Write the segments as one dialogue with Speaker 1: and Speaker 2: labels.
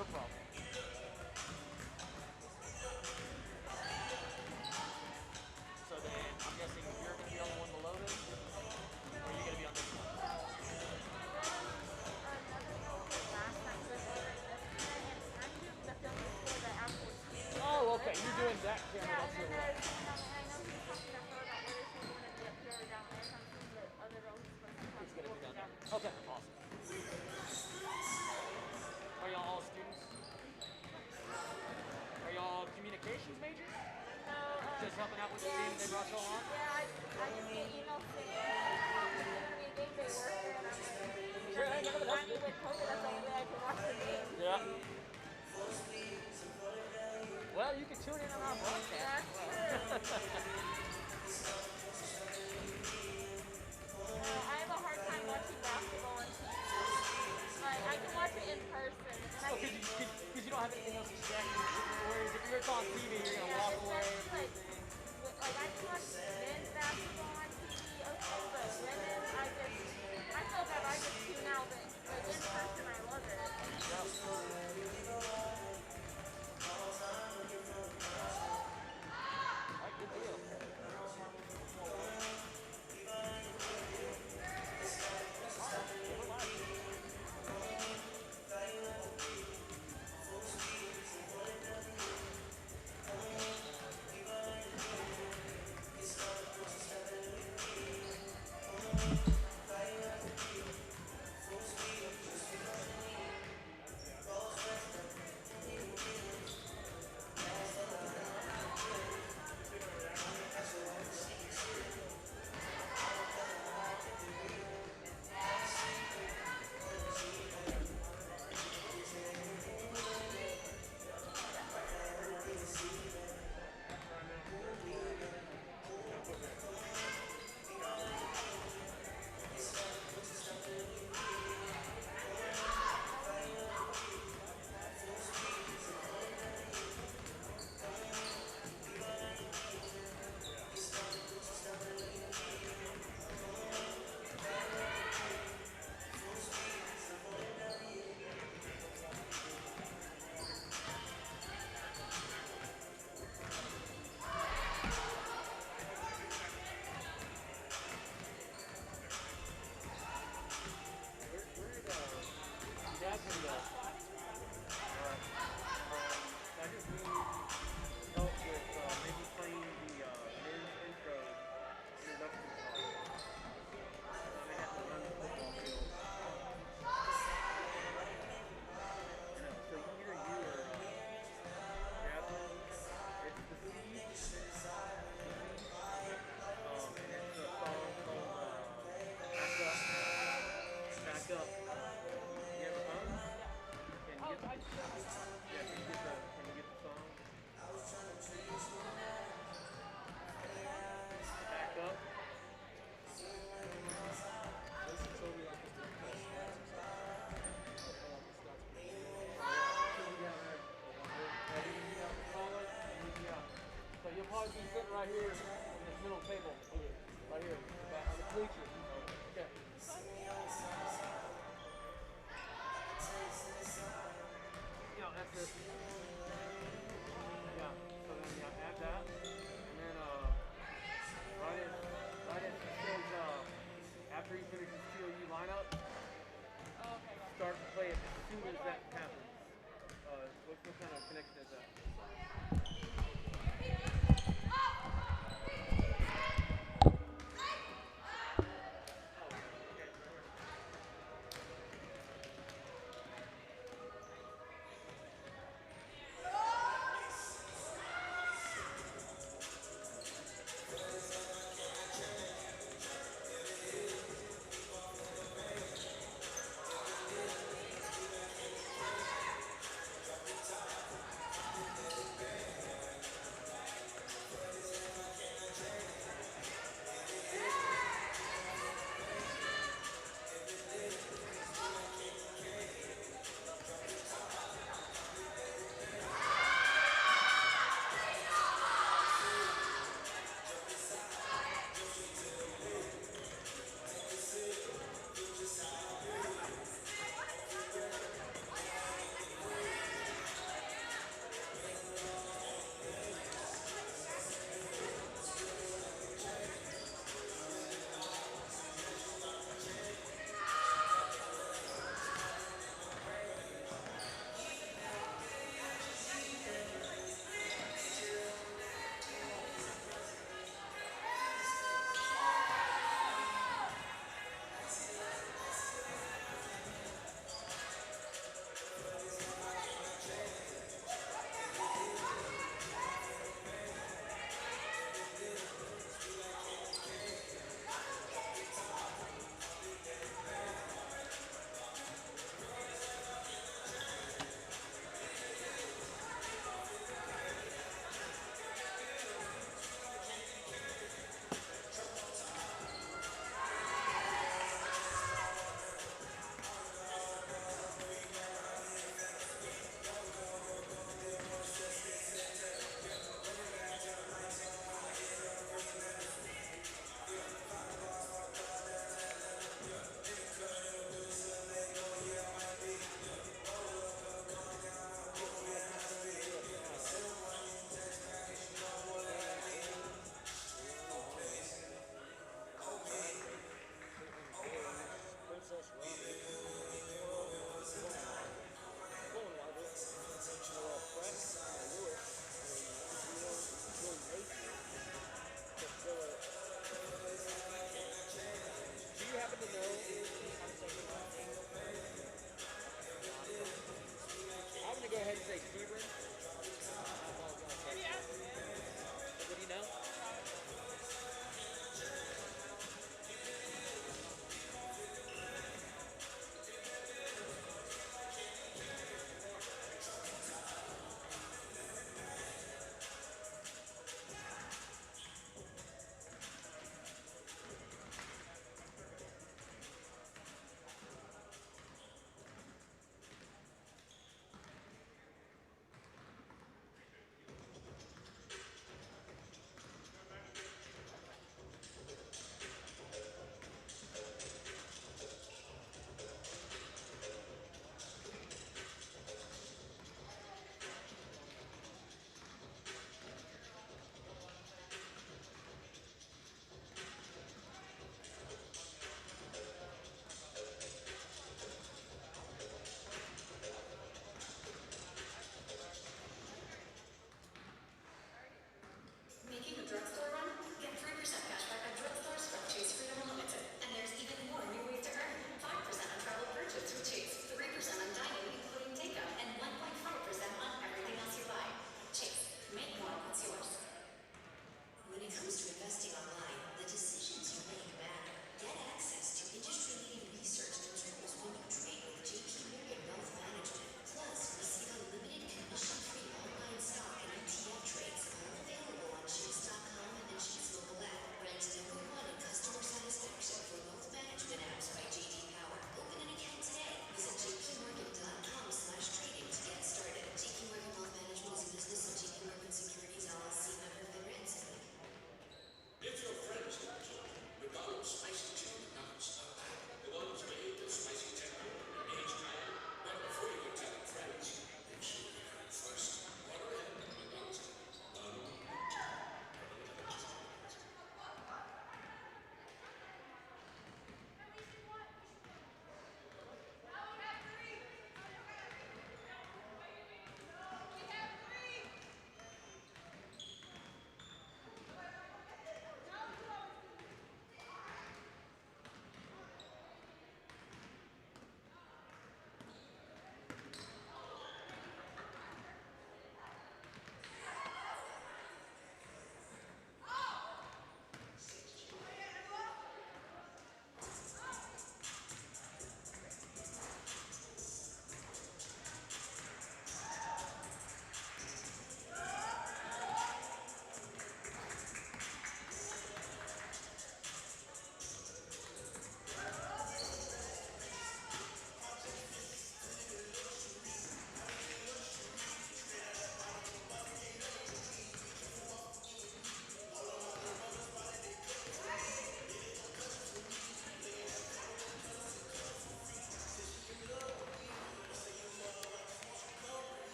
Speaker 1: No problem. So then, I'm guessing you're going to be on the one below this? Or are you going to be on this one? Oh, okay. You're doing that camera.
Speaker 2: Yeah,
Speaker 1: That's
Speaker 2: and
Speaker 1: your
Speaker 2: then
Speaker 1: right.
Speaker 2: there's, I know he's talking about her about whether she's going to be up here or down there. So I'm assuming the other row he's supposed to come
Speaker 1: It's going to be down
Speaker 2: down
Speaker 1: there.
Speaker 2: there.
Speaker 1: Okay, awesome. Are y'all all students? Are y'all communications majors?
Speaker 2: No,
Speaker 1: Just helping out with the team they brought y'all on?
Speaker 2: yeah, I just get emails saying I'm going to be a game day worker, and I'm like, I mean, with COVID, that's the only way I can watch the game.
Speaker 1: Yeah. Well, you can tune in on our broadcast.
Speaker 2: That's true. I have a hard time watching basketball on TV. Like, I can watch it in person.
Speaker 1: Because you don't have anything else distracting you. Whereas if you're on TV, you're going to walk away.
Speaker 2: Like, I can watch men's basketball on TV, okay, but women, I feel bad, I just tune out, but like, in person, I love it.
Speaker 1: Alright, good deal. You'll be sitting right here in this middle table, right here, on the bleachers. Okay. Yeah, that's it. Yeah. So then add that, and then right as he says after he finishes COU lineup, start to play it as soon as that happens. What kind of connection is that?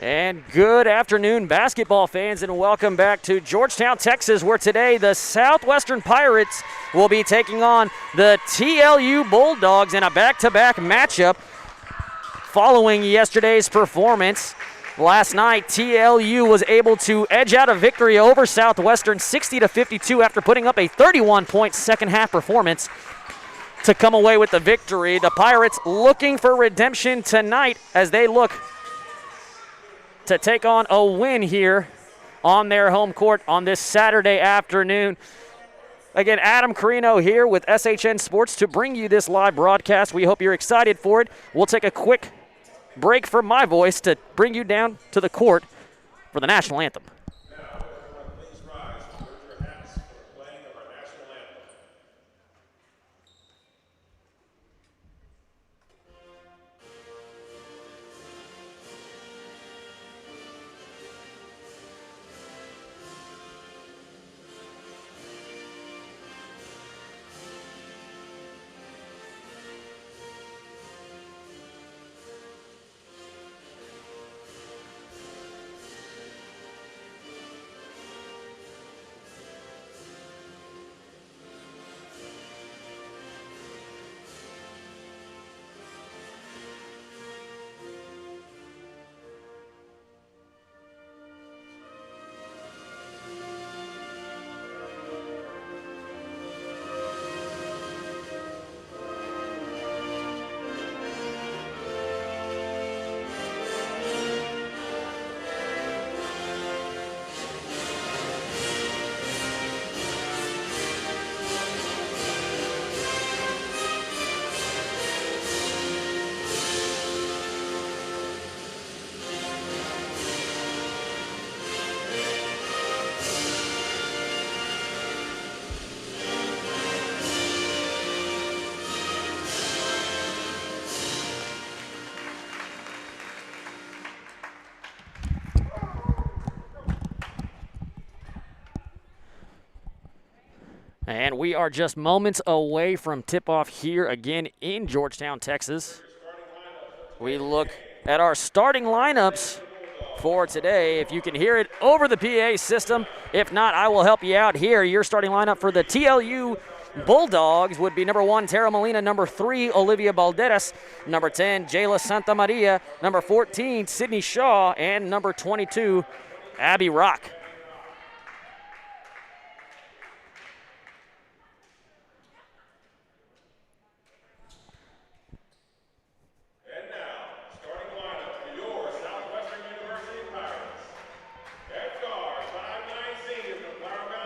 Speaker 3: And good afternoon, basketball fans, and welcome back to Georgetown, Texas, where today the Southwestern Pirates will be taking on the TLU Bulldogs in a back-to-back matchup following yesterday's performance. Last night, TLU was able to edge out a victory over Southwestern 60-52 after putting up a 31-point second-half performance to come away with the victory. The Pirates looking for redemption tonight as they look to take on a win here on their home court on this Saturday afternoon. Again, Adam Carino here with SHN Sports to bring you this live broadcast. We hope you're excited for it. We'll take a quick break from my voice to bring you down to the court for the national anthem.
Speaker 4: Now, everyone, please rise and lift your hats for the playing of our national anthem.
Speaker 3: And we are just moments away from tip-off here again in Georgetown, Texas. We look at our starting lineups for today. If you can hear it over the PA system, if not, I will help you out here. Your starting lineup for the TLU Bulldogs would be number 1, Tara Molina, number 3, Olivia Balderas, number 10, Jayla Santa Maria, number 14, Sydney Shaw, and number 22, Abby Rock.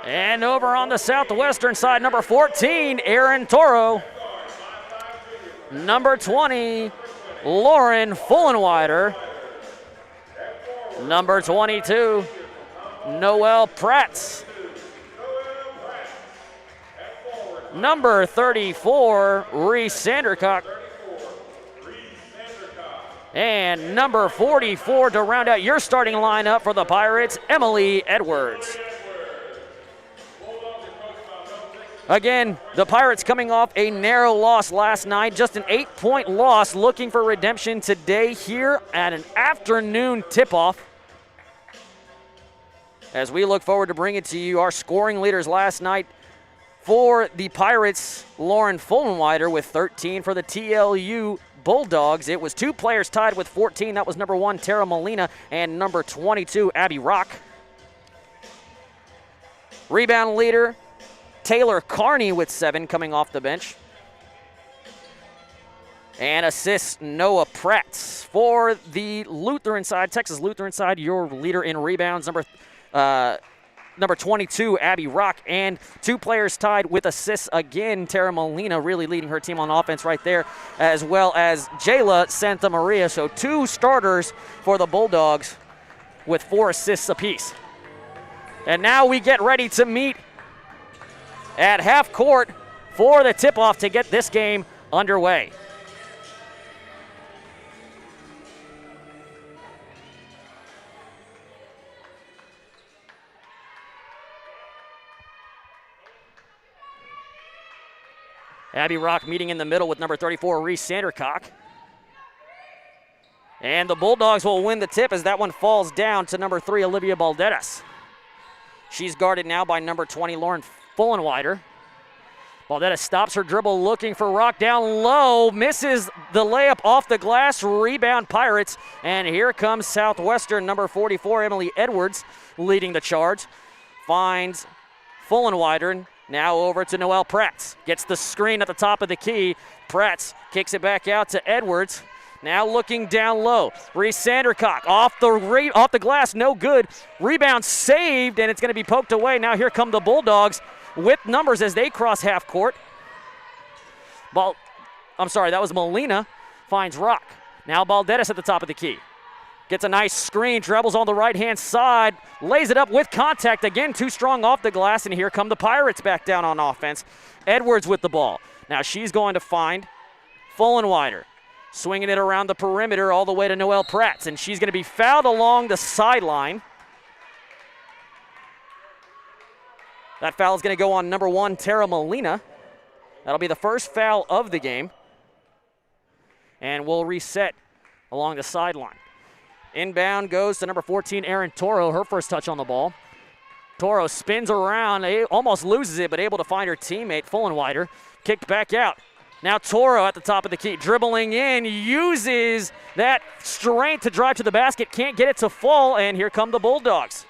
Speaker 3: And over on the Southwestern side, number 14, Aaron Toro. Number 20, Lauren Fullenwider. Number 22, Noelle Prats. Number 34, Reese Sandercock. And number 44 to round out your starting lineup for the Pirates, Emily Edwards. Again, the Pirates coming off a narrow loss last night, just an 8-point loss, looking for redemption today here at an afternoon tip-off. As we look forward to bringing to you our scoring leaders last night for the Pirates, Lauren Fullenwider with 13. For the TLU Bulldogs, it was 2 players tied with 14. That was number 1, Tara Molina, and number 22, Abby Rock. Rebound leader, Taylor Carney with 7 coming off the bench. And assists, Noah Prats. For the Lutheran side, Texas Lutheran side, your leader in rebounds, number 22, Abby Rock. And 2 players tied with assists again, Tara Molina really leading her team on offense right there, as well as Jayla Santa Maria. So 2 starters for the Bulldogs with 4 assists apiece. And now we get ready to meet at half court for the tip-off to get this game underway. Abby Rock meeting in the middle with number 34, Reese Sandercock. And the Bulldogs will win the tip as that one falls down to number 3, Olivia Balderas. She's guarded now by number 20, Lauren Fullenwider. Balderas stops her dribble looking for Rock down low, misses the layup off the glass, rebound Pirates, and here comes Southwestern, number 44, Emily Edwards, leading the charge. Finds Fullenwider, now over to Noelle Pratt. Gets the screen at the top of the key. Pratt kicks it back out to Edwards. Now looking down low. Reese Sandercock off the glass, no good. Rebound saved, and it's going to be poked away. Now here come the Bulldogs with numbers as they cross half court. That was Molina. Finds Rock. Now Balderas at the top of the key. Gets a nice screen, trebles on the right-hand side, lays it up with contact. Again, too strong off the glass, and here come the Pirates back down on offense. Edwards with the ball. Now she's going to find Fullenwider. Swinging it around the perimeter all the way to Noelle Pratt, and she's going to be fouled along the sideline. That foul is going to go on number 1, Tara Molina. That'll be the first foul of the game. And we'll reset along the sideline. Inbound goes to number 14, Erin Toro, her first touch on the ball. Toro spins around, almost loses it, but able to find her teammate, Fullenwider. Kicked back out. Now Toro at the top of the key, dribbling in, uses that strength to drive to the basket, can't get it to fall, and here come the Bulldogs.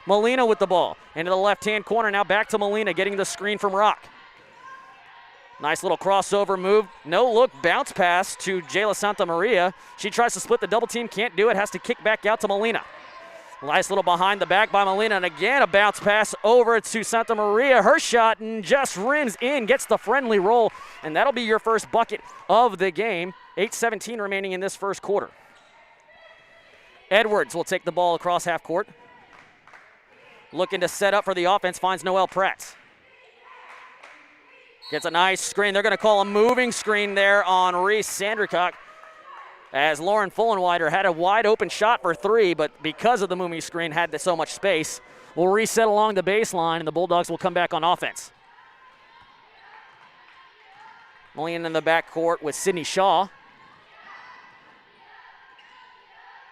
Speaker 3: Molina with the ball, into the left-hand corner, now back to Molina, getting the screen from Rock. Nice little crossover move, no-look bounce pass to Jayla Santa Maria. She tries to split the double team, can't do it, has to kick back out to Molina. Nice little behind the back by Molina, and again a bounce pass over to Santa Maria. Her shot and just rims in, gets the friendly roll, and that'll be your first bucket of the game. 8:17 remaining in this first quarter. Edwards will take the ball across half court. Looking to set up for the offense, finds Noelle Pratt. Gets a nice screen. They're going to call a moving screen there on Reese Sandercock, as Lauren Fullenwider had a wide open shot for 3, but because of the moving screen had so much space. We'll reset along the baseline, and the Bulldogs will come back on offense. Molina in the backcourt with Sydney Shaw.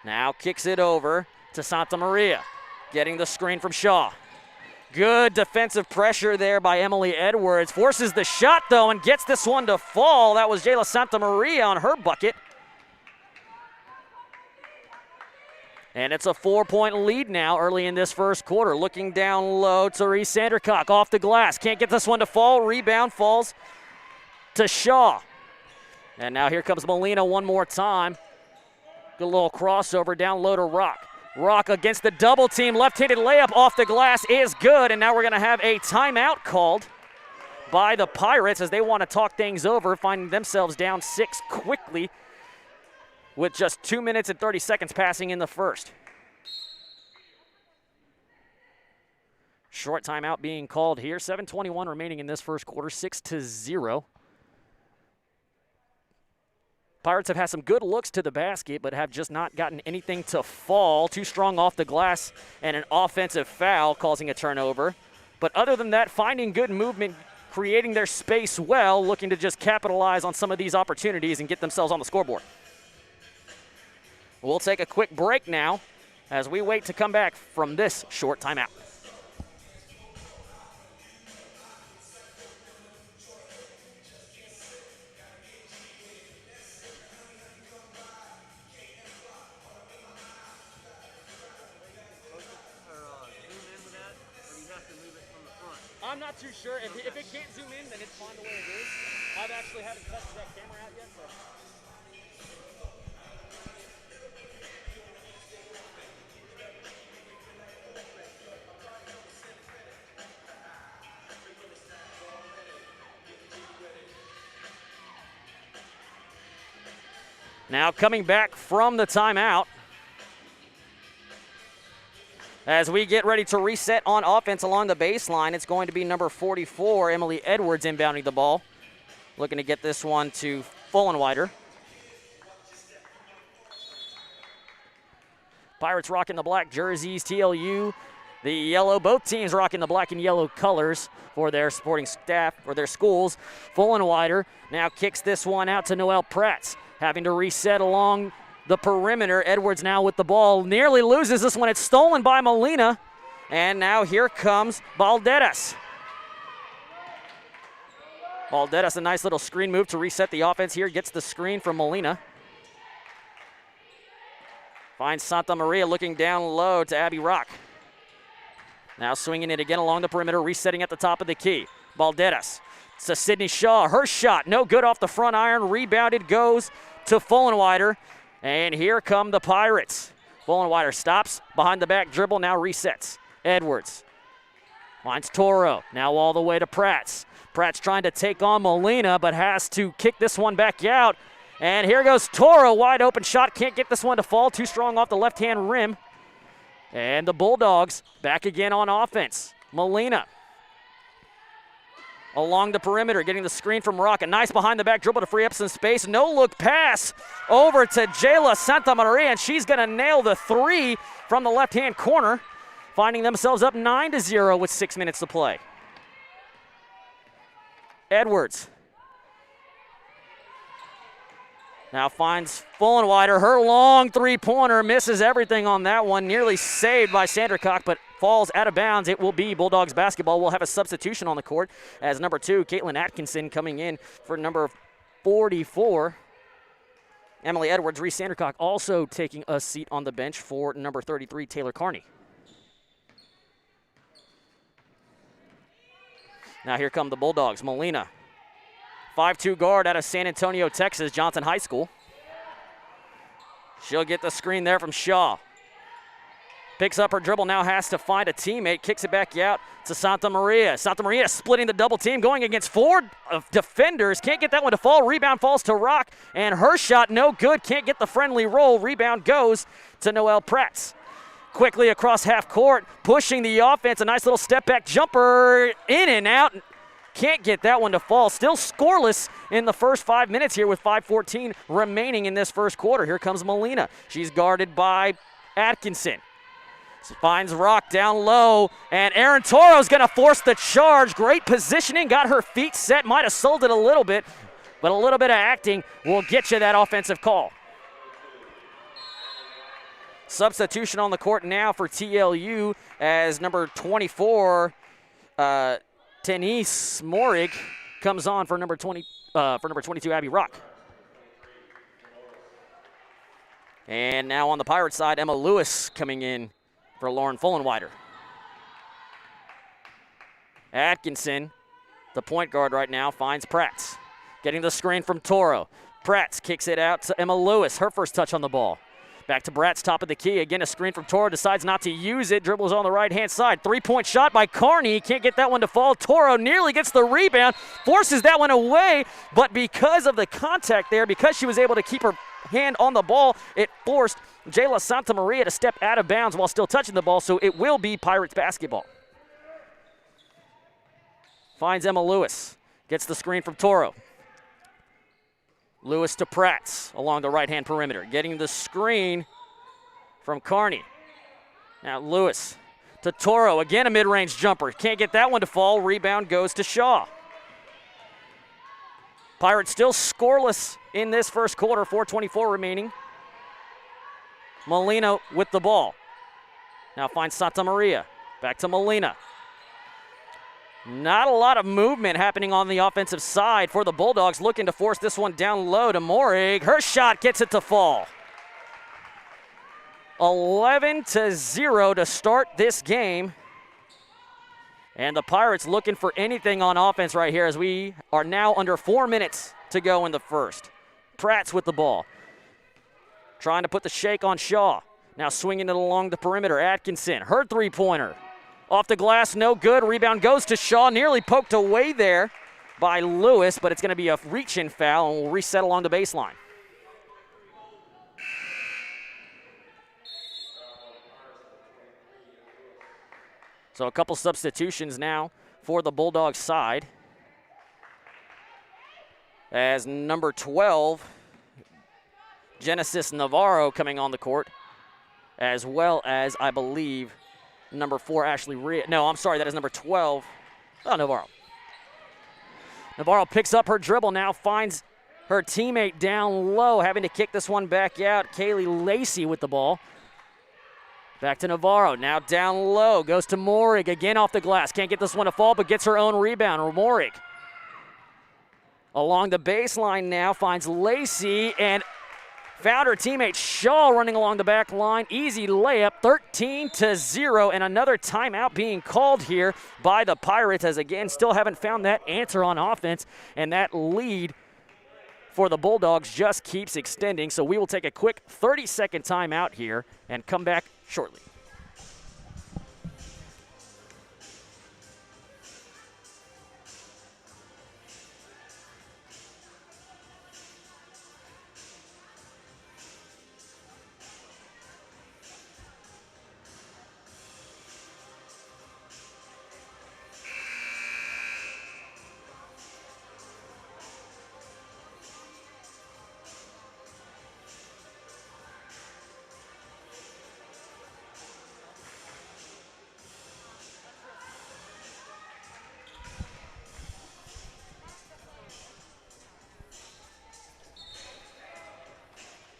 Speaker 3: Now kicks it over to Santa Maria, getting the screen from Shaw. Good defensive pressure there by Emily Edwards. Forces the shot, though, and gets this one to fall. That was Jayla Santa Maria on her bucket. And it's a 4-point lead now early in this first quarter. Looking down low to Reese Sandercock off the glass. Can't get this one to fall. Rebound falls to Shaw. And now here comes Molina one more time. Good little crossover down low to Rock. Rock against the double team. Left-handed layup off the glass is good. And now we're going to have a timeout called by the Pirates as they want to talk things over, finding themselves down 6 quickly with just 2 minutes and 30 seconds passing in the first. Short timeout being called here. 7:21 remaining in this first quarter, 6-0. Pirates have had some good looks to the basket, but have just not gotten anything to fall. Too strong off the glass, and an offensive foul causing a turnover. But other than that, finding good movement, creating their space well, looking to just capitalize on some of these opportunities and get themselves on the scoreboard. We'll take a quick break now as we wait to come back from this short timeout.
Speaker 1: I'm not too sure. If it can't zoom in, then it's fine the way it is. I've actually haven't tested that camera out yet, so.
Speaker 3: Now coming back from the timeout, as we get ready to reset on offense along the baseline, it's going to be number 44, Emily Edwards, inbounding the ball. Looking to get this one to Fullenwider. Pirates rocking the black jerseys, TLU the yellow. Both teams rocking the black and yellow colors for their supporting staff, or their schools. Fullenwider now kicks this one out to Noelle Pratt, having to reset along the perimeter. Edwards now with the ball. Nearly loses this one. It's stolen by Molina. And now here comes Balderas. Balderas, a nice little screen move to reset the offense here. Gets the screen from Molina. Finds Santa Maria looking down low to Abby Rock. Now swinging it again along the perimeter, resetting at the top of the key. Balderas to Sydney Shaw. Her shot, no good off the front iron. Rebounded goes to Fullenwider. And here come the Pirates. Fullenwider stops behind the back dribble, now resets. Edwards finds Toro, now all the way to Prats. Pratt's trying to take on Molina, but has to kick this one back out. And here goes Toro, wide open shot. Can't get this one to fall, too strong off the left-hand rim. And the Bulldogs back again on offense. Molina along the perimeter, getting the screen from Rock. A nice behind-the-back dribble to free up some space. No-look pass over to Jayla Santa Maria, and she's going to nail the three from the left-hand corner, finding themselves up 9-0 with 6 minutes to play. Edwards now finds Fullenwider. Her long three-pointer misses everything on that one. Nearly saved by Sandercock, but falls out of bounds. It will be Bulldogs basketball. We'll have a substitution on the court as number 2, Caitlin Atkinson, coming in for number 44. Emily Edwards, Reese Sandercock also taking a seat on the bench for number 33, Taylor Carney. Now here come the Bulldogs. Molina, 5'2" guard out of San Antonio, Texas, Johnson High School. She'll get the screen there from Shaw. Picks up her dribble, now has to find a teammate. Kicks it back out to Santa Maria. Santa Maria splitting the double team, going against 4 defenders. Can't get that one to fall. Rebound falls to Rock, and her shot no good. Can't get the friendly roll. Rebound goes to Noelle Prats. Quickly across half court, pushing the offense. A nice little step back jumper, in and out. Can't get that one to fall. Still scoreless in the first 5 minutes here with 5:14 remaining in this first quarter. Here comes Molina. She's guarded by Atkinson. Finds Rock down low, and Aaron Toro's going to force the charge. Great positioning, got her feet set, might have sold it a little bit, but a little bit of acting will get you that offensive call. Substitution on the court now for TLU as number 24, Tenise Morig, comes on for number 22, Abby Rock. And now on the Pirate side, Emma Lewis coming in for Lauren Fullenwider. Atkinson, the point guard right now, finds Prats. Getting the screen from Toro. Prats kicks it out to Emma Lewis, her first touch on the ball. Back to Bratz, top of the key. Again, a screen from Toro, decides not to use it. Dribbles on the right-hand side. Three-point shot by Carney. Can't get that one to fall. Toro nearly gets the rebound, forces that one away, but because of the contact there, because she was able to keep her hand on the ball, it forced Jayla Santa Maria to step out of bounds while still touching the ball, so it will be Pirates basketball. Finds Emma Lewis. Gets the screen from Toro. Lewis to Prats along the right-hand perimeter. Getting the screen from Carney. Now Lewis to Toro. Again a mid-range jumper. Can't get that one to fall. Rebound goes to Shaw. Pirates still scoreless in this first quarter. 4:24 remaining. Molina with the ball. Now finds Santa Maria. Back to Molina. Not a lot of movement happening on the offensive side for the Bulldogs, looking to force this one down low to Morig. Her shot gets it to fall. 11-0 to start this game. And the Pirates looking for anything on offense right here as we are now under 4 minutes to go in the first. Prats with the ball. Trying to put the shake on Shaw. Now swinging it along the perimeter. Atkinson, her three-pointer. Off the glass, no good. Rebound goes to Shaw. Nearly poked away there by Lewis, but it's going to be a reach-in foul, and we'll reset along the baseline. So a couple substitutions now for the Bulldogs side. As number 12, Genesis Navarro coming on the court, as well as, I believe, number 4, Ashley Rhea. No, I'm sorry, that is number 12. Oh, Navarro. Navarro picks up her dribble now, finds her teammate down low, having to kick this one back out. Kaylee Lacey with the ball. Back to Navarro, now down low, goes to Morig, again off the glass. Can't get this one to fall, but gets her own rebound. Morig along the baseline now, finds Lacey, and found her teammate Shaw running along the back line. Easy layup, 13-0, and another timeout being called here by the Pirates, as again, still haven't found that answer on offense, and that lead for the Bulldogs just keeps extending. So we will take a quick 30-second timeout here and come back shortly.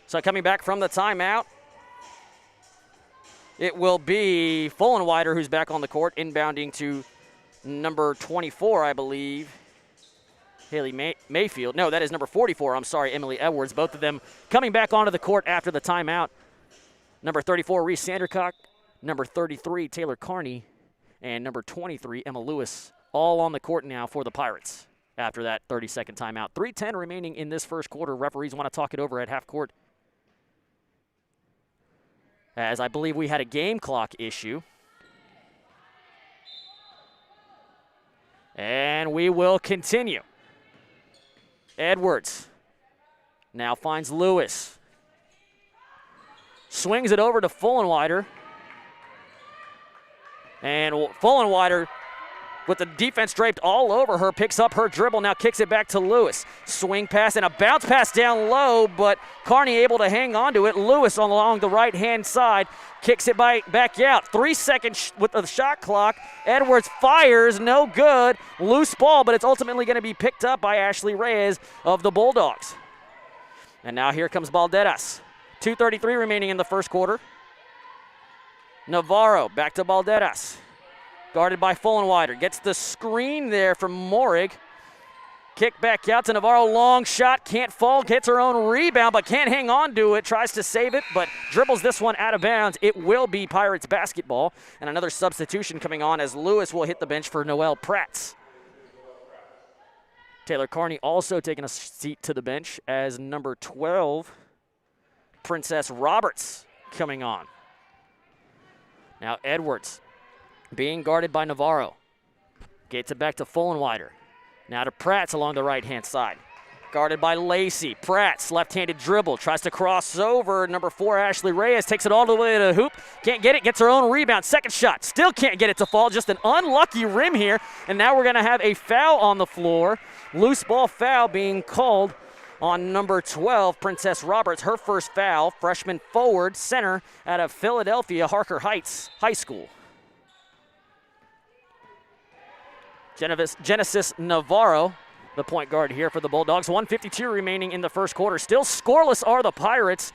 Speaker 3: So coming back from the timeout, it will be Fullenwider who's back on the court, inbounding to number 24, I believe, Haley Mayfield. No, that is number 44, I'm sorry, Emily Edwards. Both of them coming back onto the court after the timeout. Number 34, Reese Sandercock. Number 33, Taylor Carney. And number 23, Emma Lewis, all on the court now for the Pirates after that 30-second timeout. 3:10 remaining in this first quarter. Referees want to talk it over at half court, as I believe we had a game clock issue. And we will continue. Edwards now finds Lewis. Swings it over to Fullenwider. And Fullenwider, with the defense draped all over her, picks up her dribble, now kicks it back to Lewis. Swing pass and a bounce pass down low, but Carney able to hang on to it. Lewis along the right-hand side kicks it back out. 3 seconds with the shot clock. Edwards fires, no good. Loose ball, but it's ultimately going to be picked up by Ashley Reyes of the Bulldogs. And now here comes Balderas. 2:33 remaining in the first quarter. Navarro back to Balderas. Guarded by Fullenwider. Gets the screen there from Morig. Kick back out to Navarro. Long shot. Can't fall. Gets her own rebound, but can't hang on to it. Tries to save it, but dribbles this one out of bounds. It will be Pirates basketball. And another substitution coming on as Lewis will hit the bench for Noelle Pratt. Taylor Carney also taking a seat to the bench as number 12, Princess Roberts, coming on. Now Edwards being guarded by Navarro. Gets it back to Fullenwider. Now to Pratt along the right-hand side. Guarded by Lacey. Pratt's left-handed dribble. Tries to cross over. Number 4, Ashley Reyes, takes it all the way to the hoop. Can't get it. Gets her own rebound. Second shot. Still can't get it to fall. Just an unlucky rim here. And now we're going to have a foul on the floor. Loose ball foul being called on number 12, Princess Roberts. Her first foul. Freshman forward, center out of Philadelphia, Harker Heights High School. Genesis Navarro, the point guard here for the Bulldogs. 1:52 remaining in the first quarter. Still scoreless are the Pirates,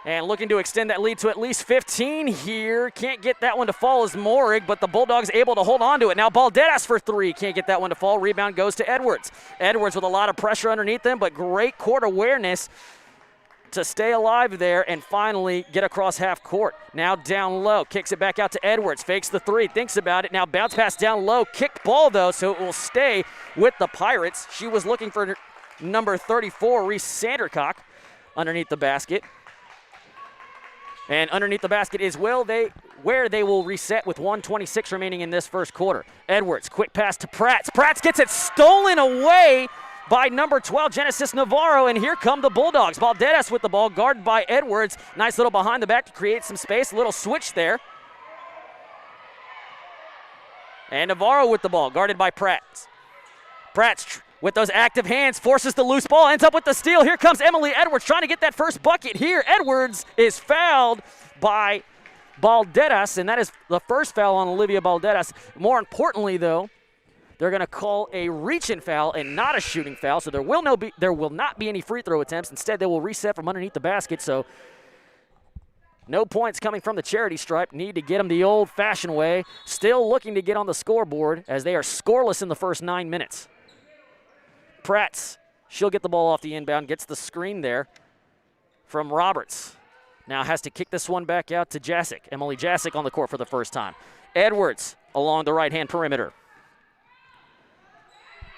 Speaker 3: and looking to extend that lead to at least 15 here. Can't get that one to fall as Morig, but the Bulldogs able to hold on to it. Now Balderas for 3. Can't get that one to fall. Rebound goes to Edwards. Edwards with a lot of pressure underneath them, but great court awareness to stay alive there and finally get across half court. Now down low, kicks it back out to Edwards, fakes the 3, thinks about it. Now bounce pass down low, kicked ball though, so it will stay with the Pirates. She was looking for number 34, Reese Sandercock, underneath the basket. And underneath the basket is where they will reset with 1:26 remaining in this first quarter. Edwards, quick pass to Pratt. Pratt gets it stolen away by number 12, Genesis Navarro, and here come the Bulldogs. Balderas with the ball, guarded by Edwards. Nice little behind the back to create some space. A little switch there. And Navarro with the ball, guarded by Pratt. Pratt with those active hands forces the loose ball, ends up with the steal. Here comes Emily Edwards trying to get that first bucket here. Edwards is fouled by Balderas, and that is the first foul on Olivia Balderas. More importantly, though, they're going to call a reach-in foul and not a shooting foul, so there will not be any free throw attempts. Instead, they will reset from underneath the basket, so no points coming from the charity stripe. Need to get them the old-fashioned way. Still looking to get on the scoreboard as they are scoreless in the first 9 minutes. Pratt, she'll get the ball off the inbound, gets the screen there from Roberts. Now has to kick this one back out to Jasic. Emily Jasic on the court for the first time. Edwards along the right-hand perimeter.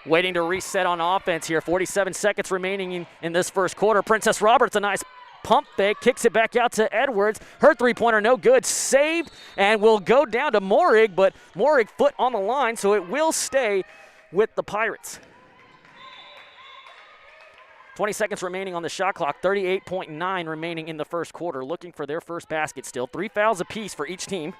Speaker 3: Waiting to reset on offense here. 47 seconds remaining in this first quarter. Princess Roberts, a nice pump fake, kicks it back out to Edwards. Her three-pointer no good. Saved and will go down to Morig, but Morig foot on the line, so it will stay with the Pirates. 20 seconds remaining on the shot clock. 38.9 remaining in the first quarter. Looking for their first basket still. 3 fouls apiece for each team.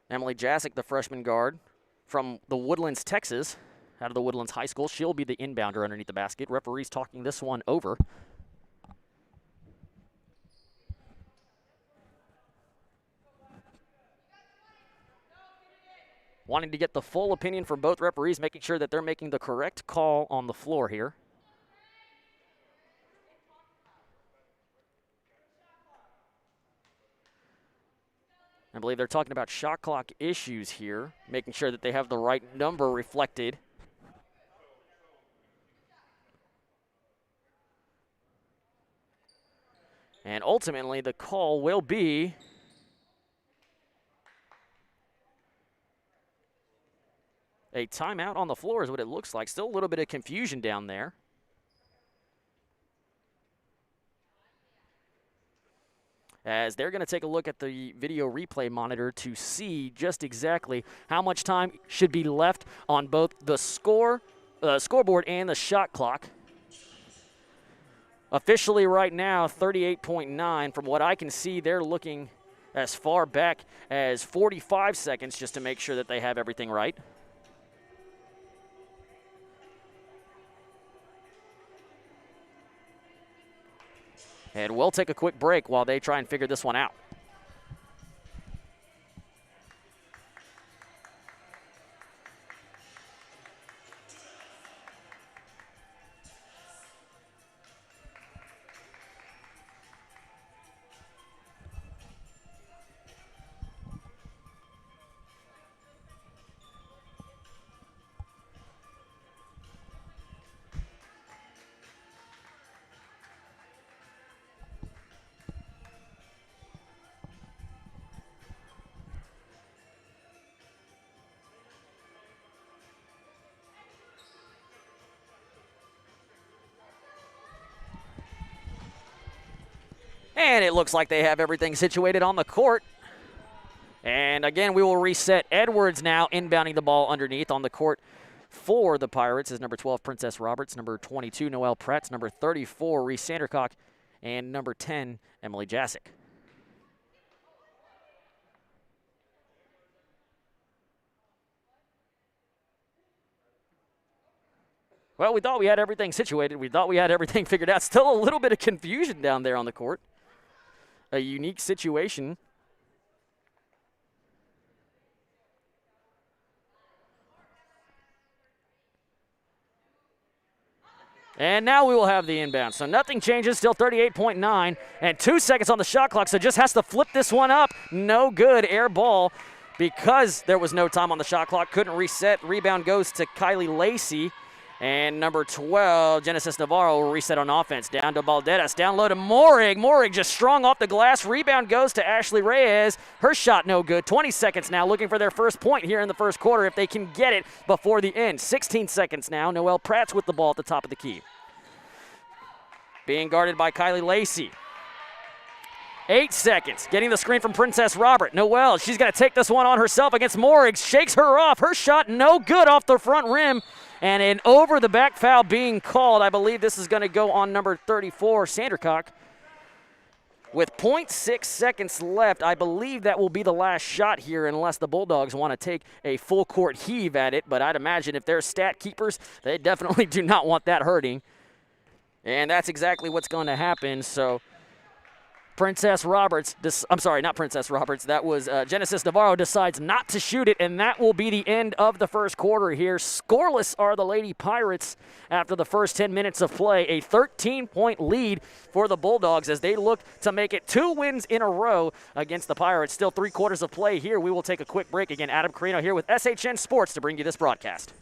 Speaker 3: Emily Jasic, the freshman guard from the Woodlands, Texas, out of the Woodlands High School. She'll be the inbounder underneath the basket. Referees talking this one over. Wanting to get the full opinion from both referees, making sure that they're making the correct call on the floor here. I believe they're talking about shot clock issues here, making sure that they have the right number reflected. And ultimately, the call will be a timeout on the floor is what it looks like. Still a little bit of confusion down there. As they're going to take a look at the video replay monitor to see just exactly how much time should be left on both the scoreboard and the shot clock. Officially right now, 38.9. From what I can see, they're looking as far back as 45 seconds just to make sure that they have everything right. And we'll take a quick break while they try and figure this one out. And it looks like they have everything situated on the court. And again, we will reset. Edwards now inbounding the ball underneath on the court for the Pirates is number 12, Princess Roberts, number 22, Noelle Pretz, number 34, Reese Sandercock, and number 10, Emily Jasic. Well, we thought we had everything situated. We thought we had everything figured out. Still a little bit of confusion down there on the court. A unique situation. And now we will have the inbound. So nothing changes, still 38.9. And 2 seconds on the shot clock, so just has to flip this one up. No good, air ball. Because there was no time on the shot clock, couldn't reset. Rebound goes to Kylie Lacey. And number 12, Genesis Navarro, will reset on offense. Down to Balderas, down low to Morig. Morig just strong off the glass. Rebound goes to Ashley Reyes. Her shot no good. 20 seconds now, looking for their first point here in the first quarter if they can get it before the end. 16 seconds now. Noelle Pratt's with the ball at the top of the key. Being guarded by Kylie Lacey. 8 seconds. Getting the screen from Princess Robert. Noelle, she's going to take this one on herself against Morig. Shakes her off. Her shot no good off the front rim. And an over-the-back foul being called. I believe this is going to go on number 34, Sandercock. With 0.6 seconds left, I believe that will be the last shot here unless the Bulldogs want to take a full-court heave at it. But I'd imagine if they're stat keepers, they definitely do not want that hurting. And that's exactly what's going to happen. So Princess Roberts, I'm sorry, not Princess Roberts. That was Genesis Navarro decides not to shoot it, and that will be the end of the first quarter here. Scoreless are the Lady Pirates after the first 10 minutes of play. A 13-point lead for the Bulldogs as they look to make it 2 wins in a row against the Pirates. Still 3 quarters of play here. We will take a quick break. Again, Adam Carino here with SHN Sports to bring you this broadcast.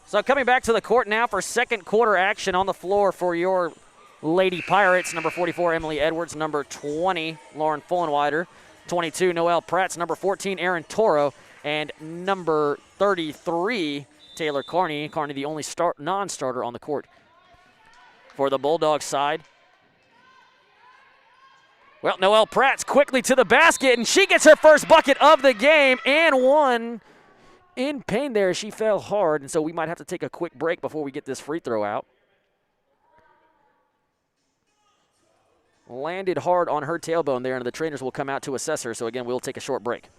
Speaker 3: So coming back to the court now for second quarter action on the floor for your Lady Pirates. Number 44, Emily Edwards. Number 20, Lauren Fullenwider. 22, Noelle Pratt. Number 14, Aaron Toro. And number 33, Taylor Carney. Carney, the only non-starter on the court for the Bulldogs side. Well, Noelle Pratt's quickly to the basket, and she gets her first bucket of the game and one. In pain there, she fell hard, and so we might have to take a quick break before we get this free throw out. Landed hard on her tailbone there, and the trainers will come out to assess her. So again, we'll take a short break.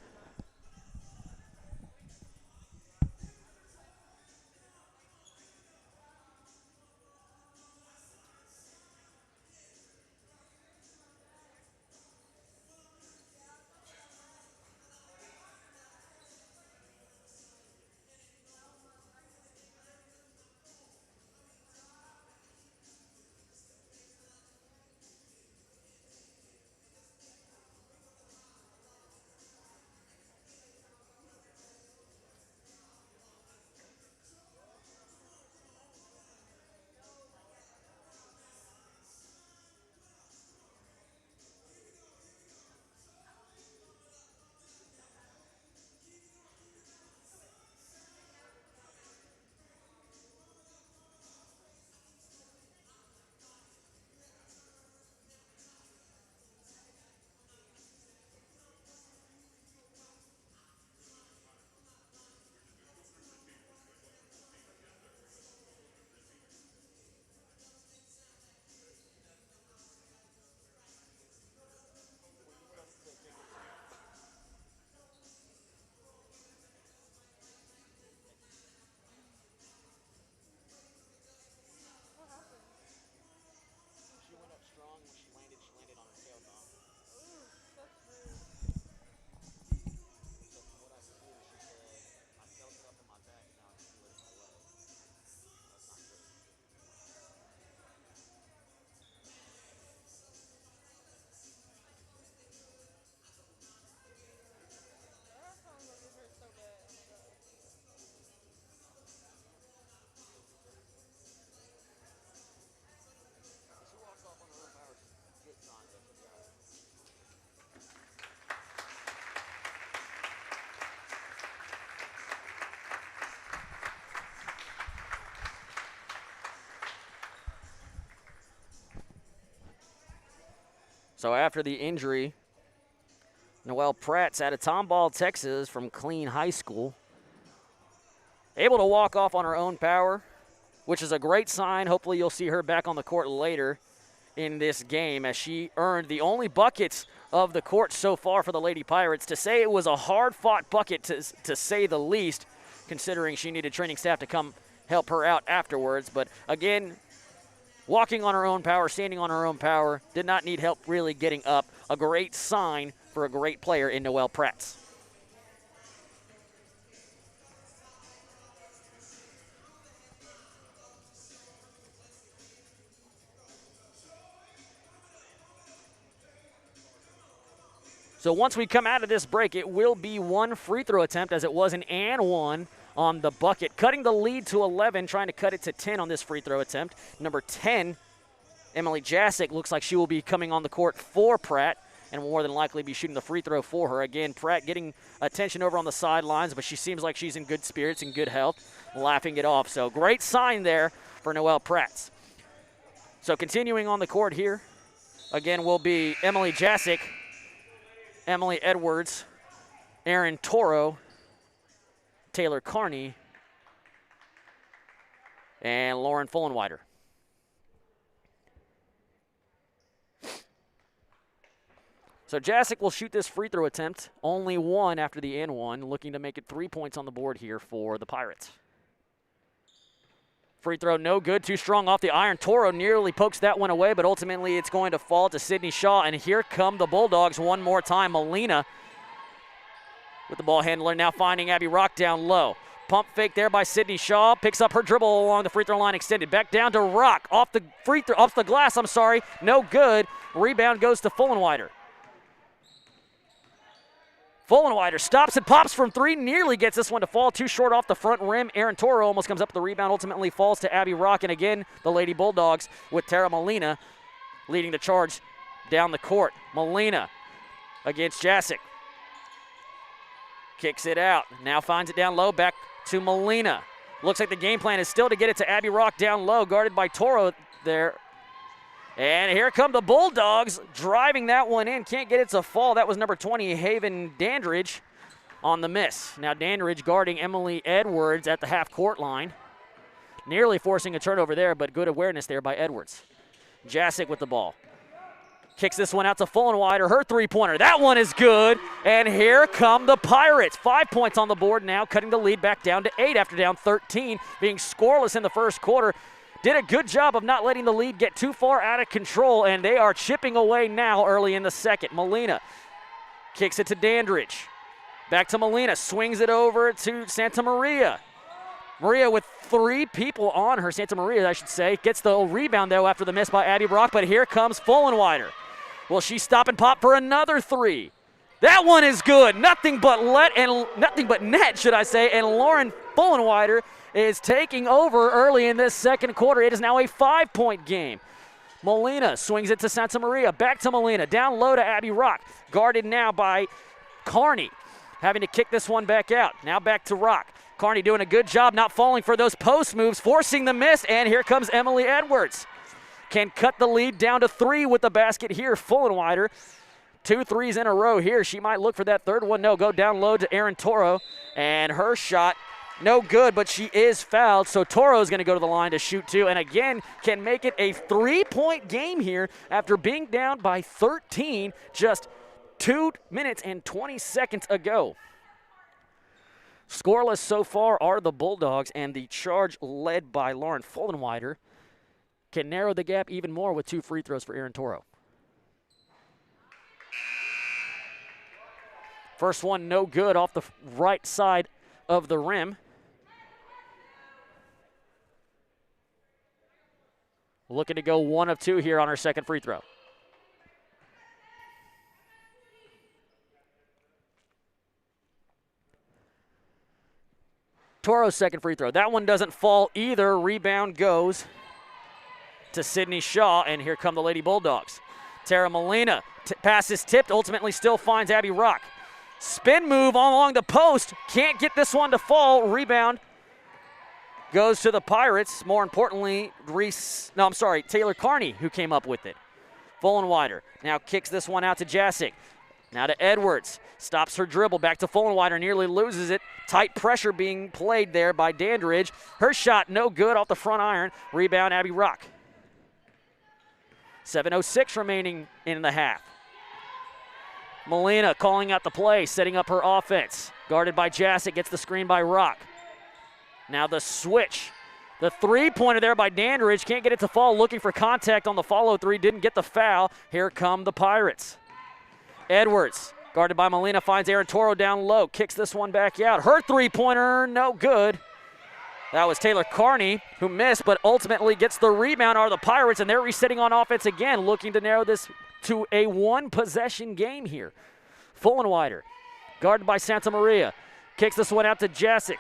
Speaker 3: So after the injury, Noelle Pratt's out of Tomball, Texas from Clean High School. Able to walk off on her own power, which is a great sign. Hopefully you'll see her back on the court later in this game as she earned the only buckets of the court so far for the Lady Pirates. To say it was a hard-fought bucket, to say the least, considering she needed training staff to come help her out afterwards. But again, walking on her own power, standing on her own power, did not need help really getting up. A great sign for a great player in Noelle Pratt. So once we come out of this break, it will be one free throw attempt as it was an and one on the bucket. Cutting the lead to 11, trying to cut it to 10 on this free throw attempt. Number 10, Emily Jasick, looks like she will be coming on the court for Pratt and will more than likely be shooting the free throw for her. Again, Pratt getting attention over on the sidelines, but she seems like she's in good spirits and good health, laughing it off. So great sign there for Noelle Pratt. So continuing on the court here, again, will be Emily Jasick, Emily Edwards, Erin Toro, Taylor Carney, and Lauren Fullenwider. So Jasick will shoot this free throw attempt, only one after the and one, looking to make it 3 points on the board here for the Pirates. Free throw no good, too strong off the iron. Toro nearly pokes that one away, but ultimately it's going to fall to Sydney Shaw, and here come the Bulldogs one more time. Molina with the ball handler, now finding Abby Rock down low. Pump fake there by Sydney Shaw, picks up her dribble along the free throw line, extended. Back down to Rock, off the glass, no good. Rebound goes to Fullenwider. Fullenwider stops and pops from three, nearly gets this one to fall, too short off the front rim. Erin Toro almost comes up with the rebound, ultimately falls to Abby Rock, and again, the Lady Bulldogs with Tara Molina leading the charge down the court. Molina against Jasick. Kicks it out, now finds it down low, back to Molina. Looks like the game plan is still to get it to Abby Rock down low, guarded by Toro there. And here come the Bulldogs, driving that one in. Can't get it to fall. That was number 20, Haven Dandridge, on the miss. Now Dandridge guarding Emily Edwards at the half-court line. Nearly forcing a turnover there, but good awareness there by Edwards. Jasick with the ball. Kicks this one out to Fullenwider, her three-pointer. That one is good, and here come the Pirates. 5 points on the board now, cutting the lead back down to 8 after down 13, being scoreless in the first quarter. Did a good job of not letting the lead get too far out of control, and they are chipping away now early in the second. Molina kicks it to Dandridge. Back to Molina, swings it over to Santa Maria. Maria with three people on her, Santa Maria, I should say. Gets the rebound, though, after the miss by Abby Brock, but here comes Fullenwider. Will she stop and pop for another three? That one is good. Nothing but net, should I say, and Lauren Fullenwider is taking over early in this second quarter. It is now a 5-point game. Molina swings it to Santa Maria. Back to Molina. Down low to Abby Rock. Guarded now by Carney. Having to kick this one back out. Now back to Rock. Carney doing a good job not falling for those post moves, forcing the miss, and here comes Emily Edwards. Can cut the lead down to 3 with the basket here. Fullenwider. 2 threes in a row here. She might look for that third one. No, go down low to Erin Toro, and her shot no good, but she is fouled, so Toro's going to go to the line to shoot 2, and again can make it a 3-point game here after being down by 13 just 2 minutes and 20 seconds ago. Scoreless so far are the Bulldogs, and the charge led by Lauren Fullenwider can narrow the gap even more with 2 free throws for Erin Toro. First one no good off the right side of the rim. Looking to go 1 of 2 here on her second free throw. Toro's second free throw. That one doesn't fall either. Rebound goes to Sydney Shaw, and here come the Lady Bulldogs. Tara Molina, pass is tipped, ultimately still finds Abby Rock. Spin move along the post, can't get this one to fall. Rebound goes to the Pirates. More importantly, Taylor Carney, who came up with it. Fullenwider now kicks this one out to Jasick. Now to Edwards. Stops her dribble. Back to Fullenwider. Nearly loses it. Tight pressure being played there by Dandridge. Her shot no good off the front iron. Rebound Abby Rock. 7:06 remaining in the half. Molina calling out the play, setting up her offense. Guarded by Jasick. Gets the screen by Rock. Now the switch The three-pointer there by Dandridge. Can't get it to fall. Looking for contact on the follow-through. Didn't get the foul. Here come the Pirates. Edwards, guarded by Molina, finds Aaron Toro down low. Kicks this one back out. Her three-pointer, no good. That was Taylor Carney who missed, but ultimately gets the rebound are the Pirates, and they're resetting on offense again, looking to narrow this to a one-possession game here. Fullenwider, guarded by Santa Maria. Kicks this one out to Jasic.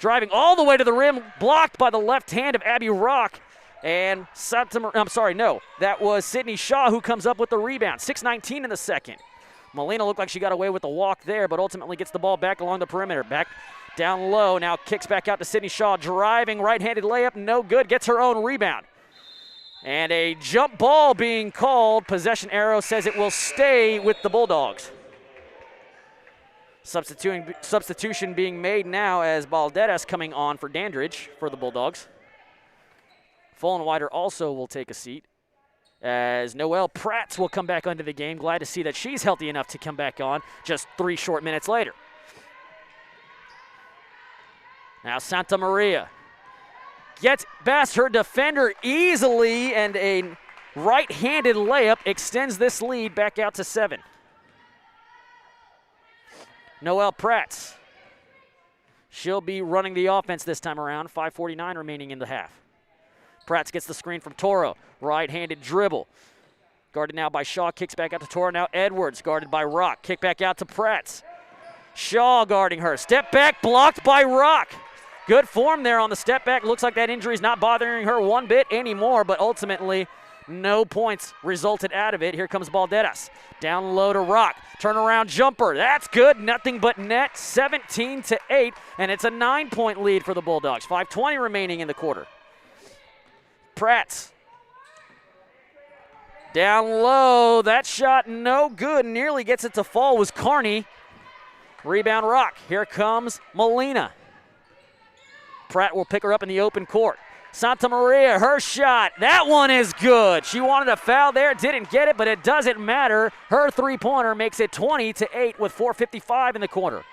Speaker 3: Driving all the way to the rim, blocked by the left hand of Abby Rock. And that was Sydney Shaw who comes up with the rebound. 6:19 in the second. Molina looked like she got away with the walk there, but ultimately gets the ball back along the perimeter. Back down low, now kicks back out to Sydney Shaw. Driving, right-handed layup, no good. Gets her own rebound. And a jump ball being called. Possession arrow says it will stay with the Bulldogs. Substitution being made now as Balderas coming on for Dandridge for the Bulldogs. Fullenwider also will take a seat as Noelle Prats will come back into the game. Glad to see that she's healthy enough to come back on just 3 short minutes later. Now Santa Maria gets past her defender easily, and a right-handed layup extends this lead back out to 7. Noelle Prats. She'll be running the offense this time around. 5:49 remaining in the half. Prats gets the screen from Toro. Right-handed dribble. Guarded now by Shaw. Kicks back out to Toro. Now Edwards guarded by Rock. Kick back out to Prats. Shaw guarding her. Step back blocked by Rock. Good form there on the step back. Looks like that injury is not bothering her one bit anymore, but ultimately no points resulted out of it. Here comes Balderas. Down low to Rock. Turnaround jumper. That's good. Nothing but net. 17-8, and it's a 9-point lead for the Bulldogs. 5:20 remaining in the quarter. Prats. Down low. That shot no good. Nearly gets it to fall was Carney. Rebound Rock. Here comes Molina. Pratt will pick her up in the open court. Santa Maria, her shot. That one is good. She wanted a foul there, didn't get it, but it doesn't matter. Her three-pointer makes it 20-8 with 4:55 in the quarter.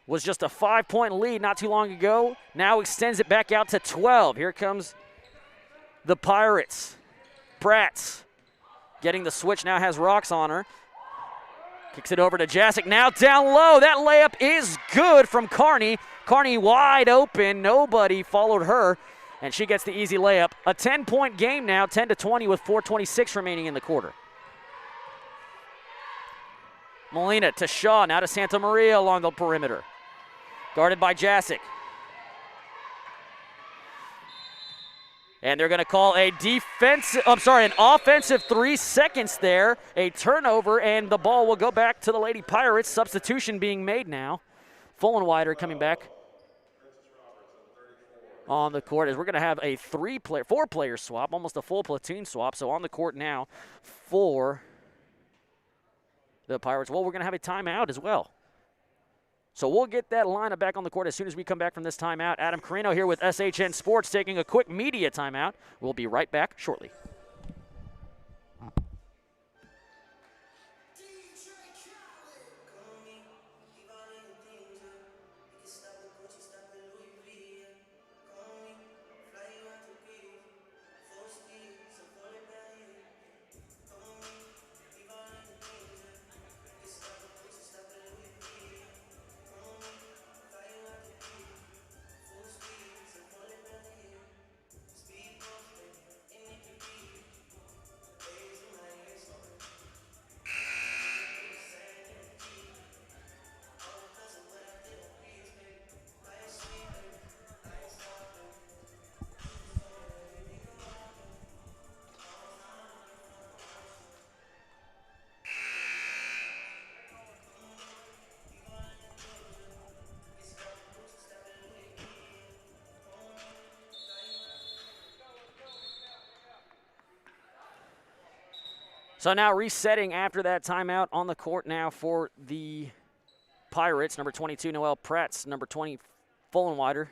Speaker 3: Was just a 5-point lead not too long ago. Now extends it back out to 12. Here comes the Pirates. Prats getting the switch, now has Rocks on her. Kicks it over to Jasic. Now down low. That layup is good from Carney. Carney wide open. Nobody followed her, and she gets the easy layup. A 10-point game now, 10-20 with 4:26 remaining in the quarter. Molina to Shaw. Now to Santa Maria along the perimeter. Guarded by Jasic. And they're going to call an offensive 3 seconds there, a turnover, and the ball will go back to the Lady Pirates. Substitution being made now. Fullenwider coming back on the court as we're going to have a 4-player swap, almost a full platoon swap. So on the court now for the Pirates. Well, we're going to have a timeout as well. So we'll get that lineup back on the court as soon as we come back from this timeout. Adam Carino here with SHN Sports taking a quick media timeout. We'll be right back shortly. So now resetting after that timeout on the court now for the Pirates. Number 22, Noelle Prats. Number 20, Fullenwider.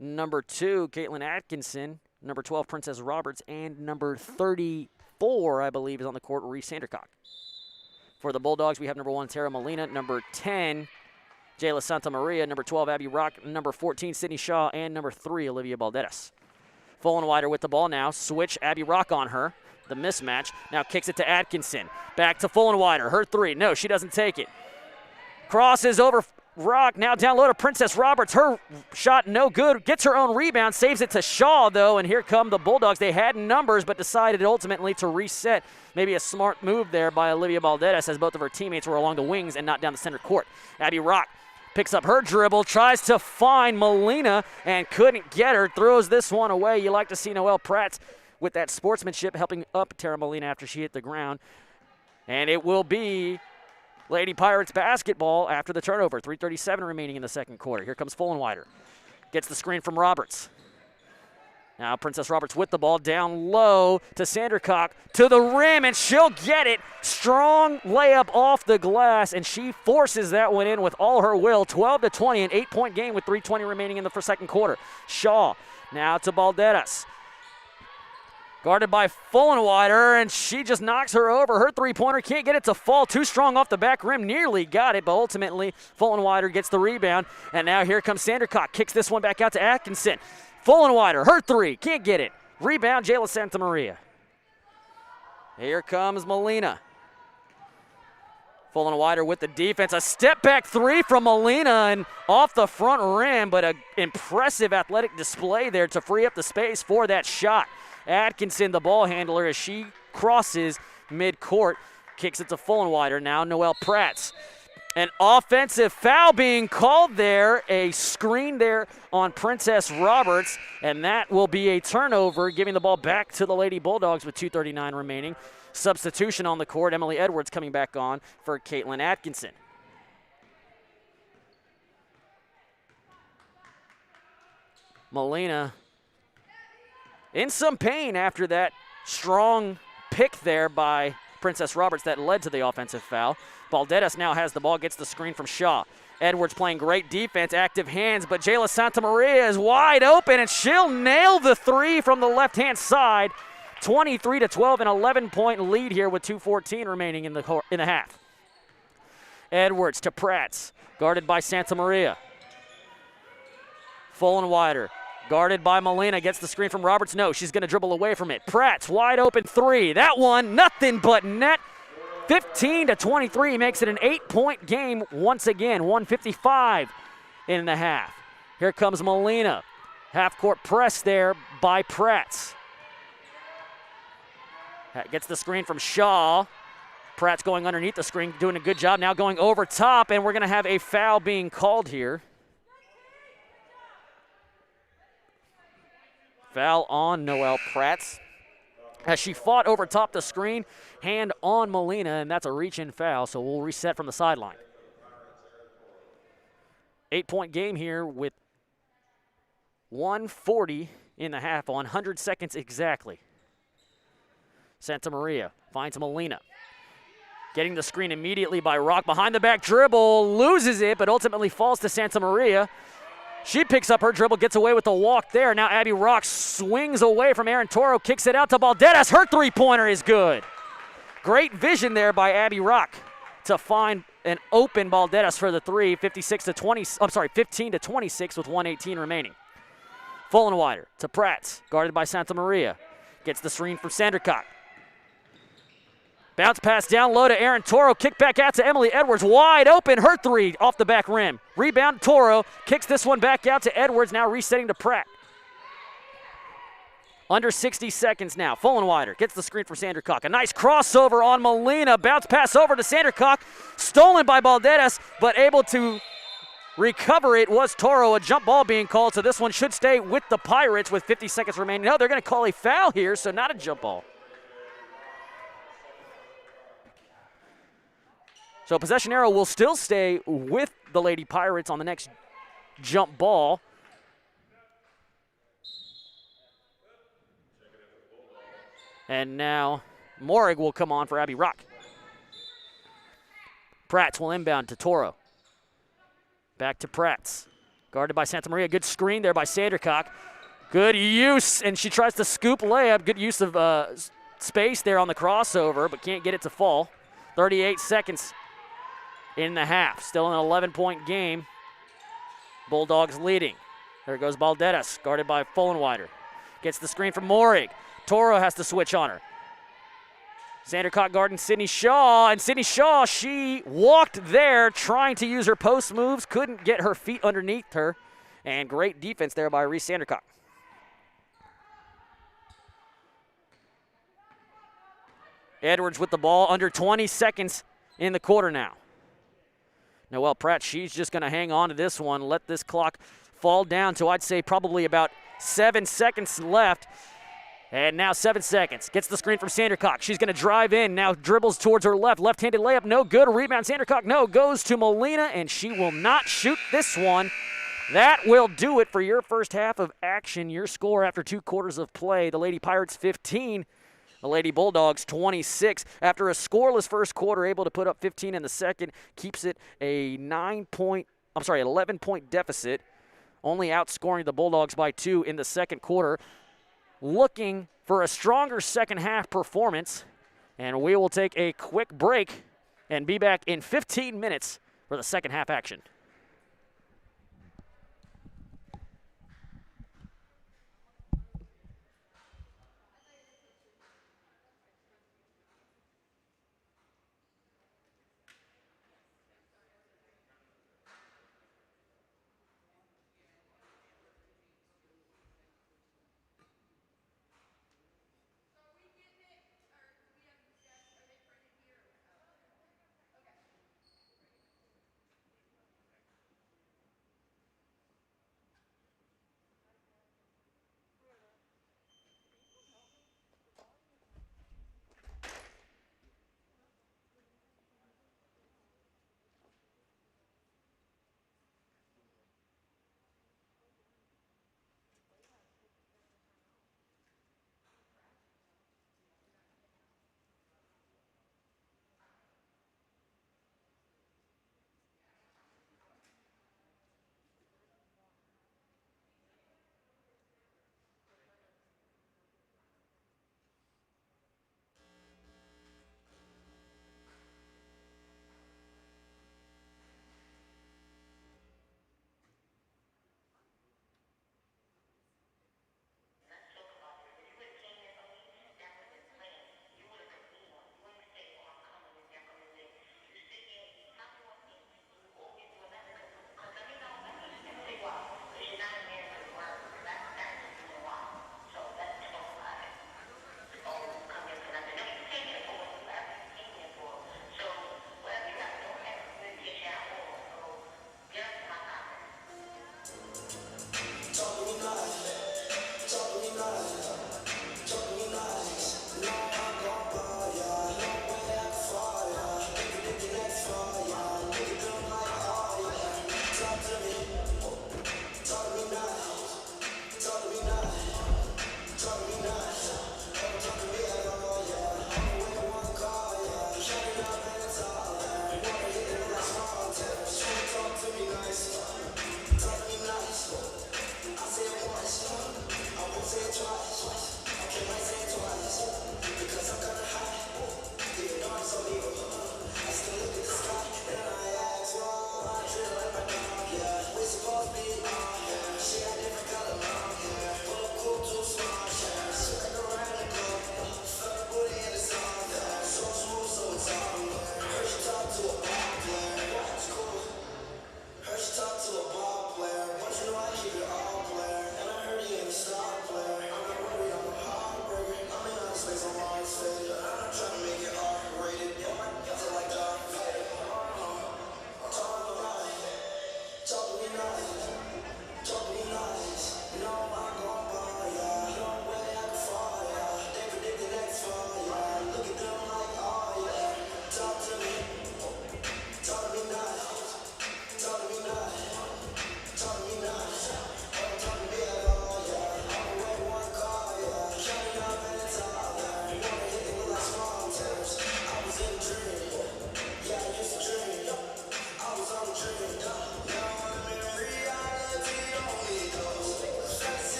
Speaker 3: Number 2, Caitlin Atkinson. Number 12, Princess Roberts. And number 34, I believe, is on the court, Reese Sandercock. For the Bulldogs, we have number 1, Tara Molina. Number 10, Jayla Santa Maria, number 12, Abby Rock, number 14, Sydney Shaw, and number 3, Olivia Balderas. Fullenwider with the ball now. Switch Abby Rock on her. The mismatch. Now kicks it to Atkinson. Back to Fullenwider. Her 3. No, she doesn't take it. Crosses over Rock. Now down low to Princess Roberts. Her shot no good. Gets her own rebound. Saves it to Shaw, though. And here come the Bulldogs. They had numbers, but decided ultimately to reset. Maybe a smart move there by Olivia Balderas, as both of her teammates were along the wings and not down the center court. Abby Rock picks up her dribble, tries to find Molina, and couldn't get her. Throws this one away. You like to see Noelle Pratt with that sportsmanship helping up Tara Molina after she hit the ground. And it will be Lady Pirates basketball after the turnover. 3:37 remaining in the second quarter. Here comes Fullenwider. Gets the screen from Roberts. Now Princess Roberts with the ball down low to Sandercock to the rim, and she'll get it. Strong layup off the glass, and she forces that one in with all her will. 12-20, an 8-point game with 3:20 remaining in the second quarter. Shaw now to Balderas. Guarded by Fullenwider, and she just knocks her over. Her three-pointer can't get it to fall. Too strong off the back rim. Nearly got it, but ultimately Fullenwider gets the rebound. And now here comes Sandercock. Kicks this one back out to Atkinson. Fullenwider, her 3. Can't get it. Rebound, Jayla Santa Maria. Here comes Molina. Fullenwider with the defense. A step-back 3 from Molina and off the front rim, but an impressive athletic display there to free up the space for that shot. Atkinson, the ball handler, as she crosses midcourt, kicks it to Fullenwider. Now Noelle Pratt. An offensive foul being called there, a screen there on Princess Roberts, and that will be a turnover, giving the ball back to the Lady Bulldogs with 2:39 remaining. Substitution on the court, Emily Edwards coming back on for Caitlin Atkinson. Molina in some pain after that strong pick there by Princess Roberts that led to the offensive foul. Balderas now has the ball, gets the screen from Shaw. Edwards playing great defense, active hands, but Jayla Santa Maria is wide open, and she'll nail the 3 from the left-hand side. 23-12, an 11-point lead here with 2:14 remaining in the half. Edwards to Pratt, guarded by Santa Maria. Fullenwider, guarded by Molina, gets the screen from Roberts. No, she's going to dribble away from it. Pratt's wide open 3. That one, nothing but net. 15-23 makes it an 8-point game once again. 1:55 in the half. Here comes Molina. Half-court press there by Pratt. Gets the screen from Shaw. Pratt's going underneath the screen, doing a good job. Now going over top, and we're going to have a foul being called here. Foul on Noelle Pratt as she fought over top the screen, hand on Molina, and that's a reach-in foul, so we'll reset from the sideline. 8-point game here with 1:40 in the half, 100 seconds exactly. Santa Maria finds Molina. Getting the screen immediately by Rock. Behind the back dribble, loses it, but ultimately falls to Santa Maria. She picks up her dribble, gets away with the walk there. Now Abby Rock swings away from Aaron Toro, kicks it out to Balderas. Her three-pointer is good. Great vision there by Abby Rock to find an open Balderas for the 3. 15-26 with 1:18 remaining. Fullenwider to Pratt, guarded by Santa Maria. Gets the screen from Sandercock. Bounce pass down low to Aaron Toro. Kick back out to Emily Edwards. Wide open. Her 3 off the back rim. Rebound Toro. Kicks this one back out to Edwards. Now resetting to Pratt. Under 60 seconds now. Fullenwider gets the screen for Sandercock. A nice crossover on Molina. Bounce pass over to Sandercock. Stolen by Balderas, but able to recover it was Toro. A jump ball being called, so this one should stay with the Pirates with 50 seconds remaining. No, they're going to call a foul here, so not a jump ball. So possession arrow will still stay with the Lady Pirates on the next jump ball. And now Morig will come on for Abby Rock. Pratt will inbound to Toro. Back to Pratt. Guarded by Santa Maria. Good screen there by Sandercock. Good use, and she tries to scoop layup. Good use of space there on the crossover, but can't get it to fall. 38 seconds in the half. Still an 11-point game. Bulldogs leading. There goes Balderas, guarded by Fullenwider. Gets the screen from Morig. Toro has to switch on her. Sandercock guarding Sydney Shaw, and Sydney Shaw, she walked there trying to use her post moves, couldn't get her feet underneath her, and great defense there by Reese Sandercock. Edwards with the ball, under 20 seconds in the quarter now. Noelle Pratt, she's just going to hang on to this one, let this clock fall down to, I'd say, probably about 7 seconds left. And now 7 seconds. Gets the screen from Sandercock. She's going to drive in. Now dribbles towards her left. Left-handed layup. No good. Rebound. Sandercock. No. Goes to Molina, and she will not shoot this one. That will do it for your first half of action. Your score after 2 quarters of play. The Lady Pirates 15. The Lady Bulldogs 26. After a scoreless first quarter, able to put up 15 in the second. Keeps it a 11-point deficit. Only outscoring the Bulldogs by 2 in the second quarter. Looking for a stronger second half performance, and we will take a quick break and be back in 15 minutes for the second half action.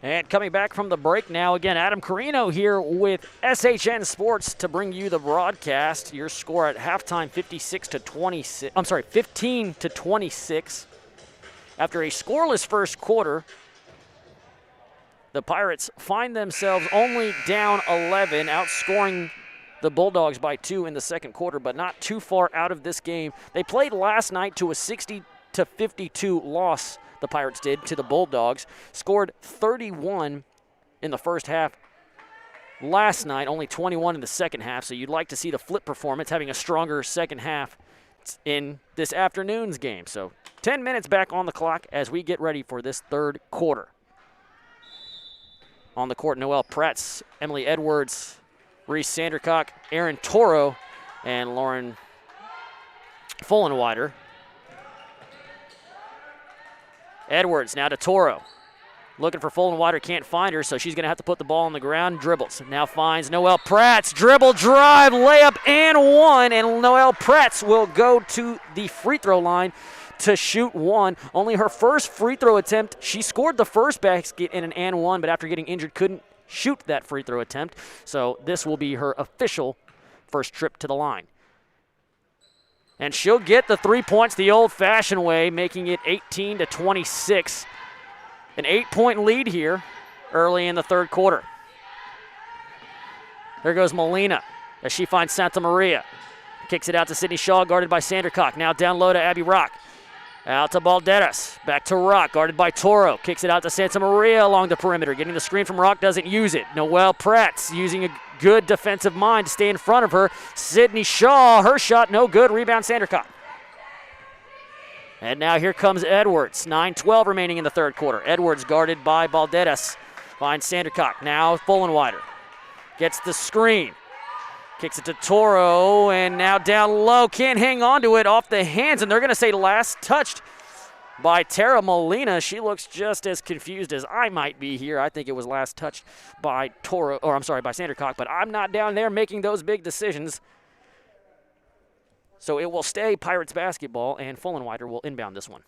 Speaker 3: And coming back from the break now, again, Adam Carino here with SHN Sports to bring you the broadcast. Your score at halftime, 15 to 26. After a scoreless first quarter, the Pirates find themselves only down 11, outscoring the Bulldogs by 2 in the second quarter, but not too far out of this game. They played last night to a 60-52 loss. The Pirates did to the Bulldogs, scored 31 in the first half last night, only 21 in the second half, so you'd like to see the flip performance, having a stronger second half in this afternoon's game. So 10 minutes back on the clock as we get ready for this third quarter. On the court, Noelle Pretz, Emily Edwards, Reese Sandercock, Aaron Toro, and Lauren Fullenwider. Edwards now to Toro. Looking for Fullenwider, can't find her, so she's going to have to put the ball on the ground. Dribbles. Now finds Noelle Prattz. Dribble, drive, layup, and one. And Noelle Prattz will go to the free throw line to shoot one. Only her first free throw attempt. She scored the first basket in an and one, but after getting injured, couldn't shoot that free throw attempt. So this will be her official first trip to the line. And she'll get the 3 points the old-fashioned way, making it 18-26. An 8-point lead here early in the third quarter. There goes Molina as she finds Santa Maria. Kicks it out to Sydney Shaw, guarded by Sandercock. Now down low to Abby Rock. Out to Balderas. Back to Rock, guarded by Toro. Kicks it out to Santa Maria along the perimeter. Getting the screen from Rock, doesn't use it. Noelle Prattz using a good defensive mind to stay in front of her. Sydney Shaw, her shot no good. Rebound Sandercock. And now here comes Edwards. 9:12 remaining in the third quarter. Edwards guarded by Balderas. Finds Sandercock. Now Fullenwider. Gets the screen. Kicks it to Toro, and now down low. Can't hang on to it off the hands, and they're going to say last touched by Tara Molina. She looks just as confused as I might be here. I think it was last touched by by Sandercock, but I'm not down there making those big decisions. So it will stay Pirates basketball, and Fullenwider will inbound this one.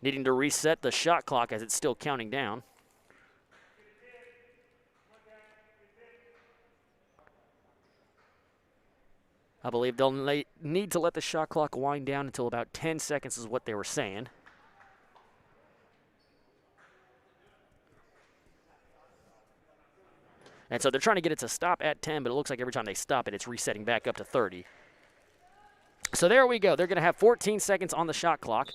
Speaker 3: Needing to reset the shot clock as it's still counting down. I believe they'll need to let the shot clock wind down until about 10 seconds is what they were saying. And so they're trying to get it to stop at 10, but it looks like every time they stop it, it's resetting back up to 30. So there we go. They're going to have 14 seconds on the shot clock.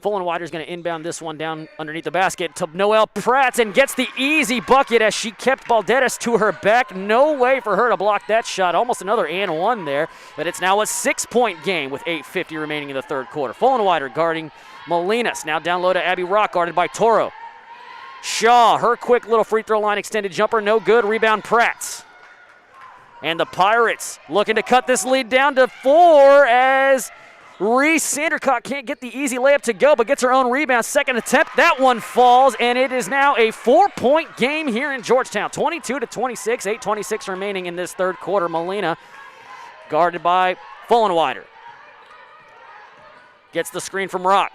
Speaker 3: Fullenwider's going to inbound this one down underneath the basket to Noelle Prattz and gets the easy bucket as she kept Balderas to her back. No way for her to block that shot. Almost another and one there, but it's now a 6-point game with 8:50 remaining in the third quarter. Fullenwider guarding Molinas. Now down low to Abby Rock, guarded by Toro. Shaw, her quick little free throw line extended jumper, no good. Rebound Prattz. And the Pirates looking to cut this lead down to 4 as Reese Sandercock can't get the easy layup to go, but gets her own rebound. Second attempt, that one falls, and it is now a 4-point game here in Georgetown. 22-26, 8:26 remaining in this third quarter. Molina, guarded by Fullenwider. Gets the screen from Rock.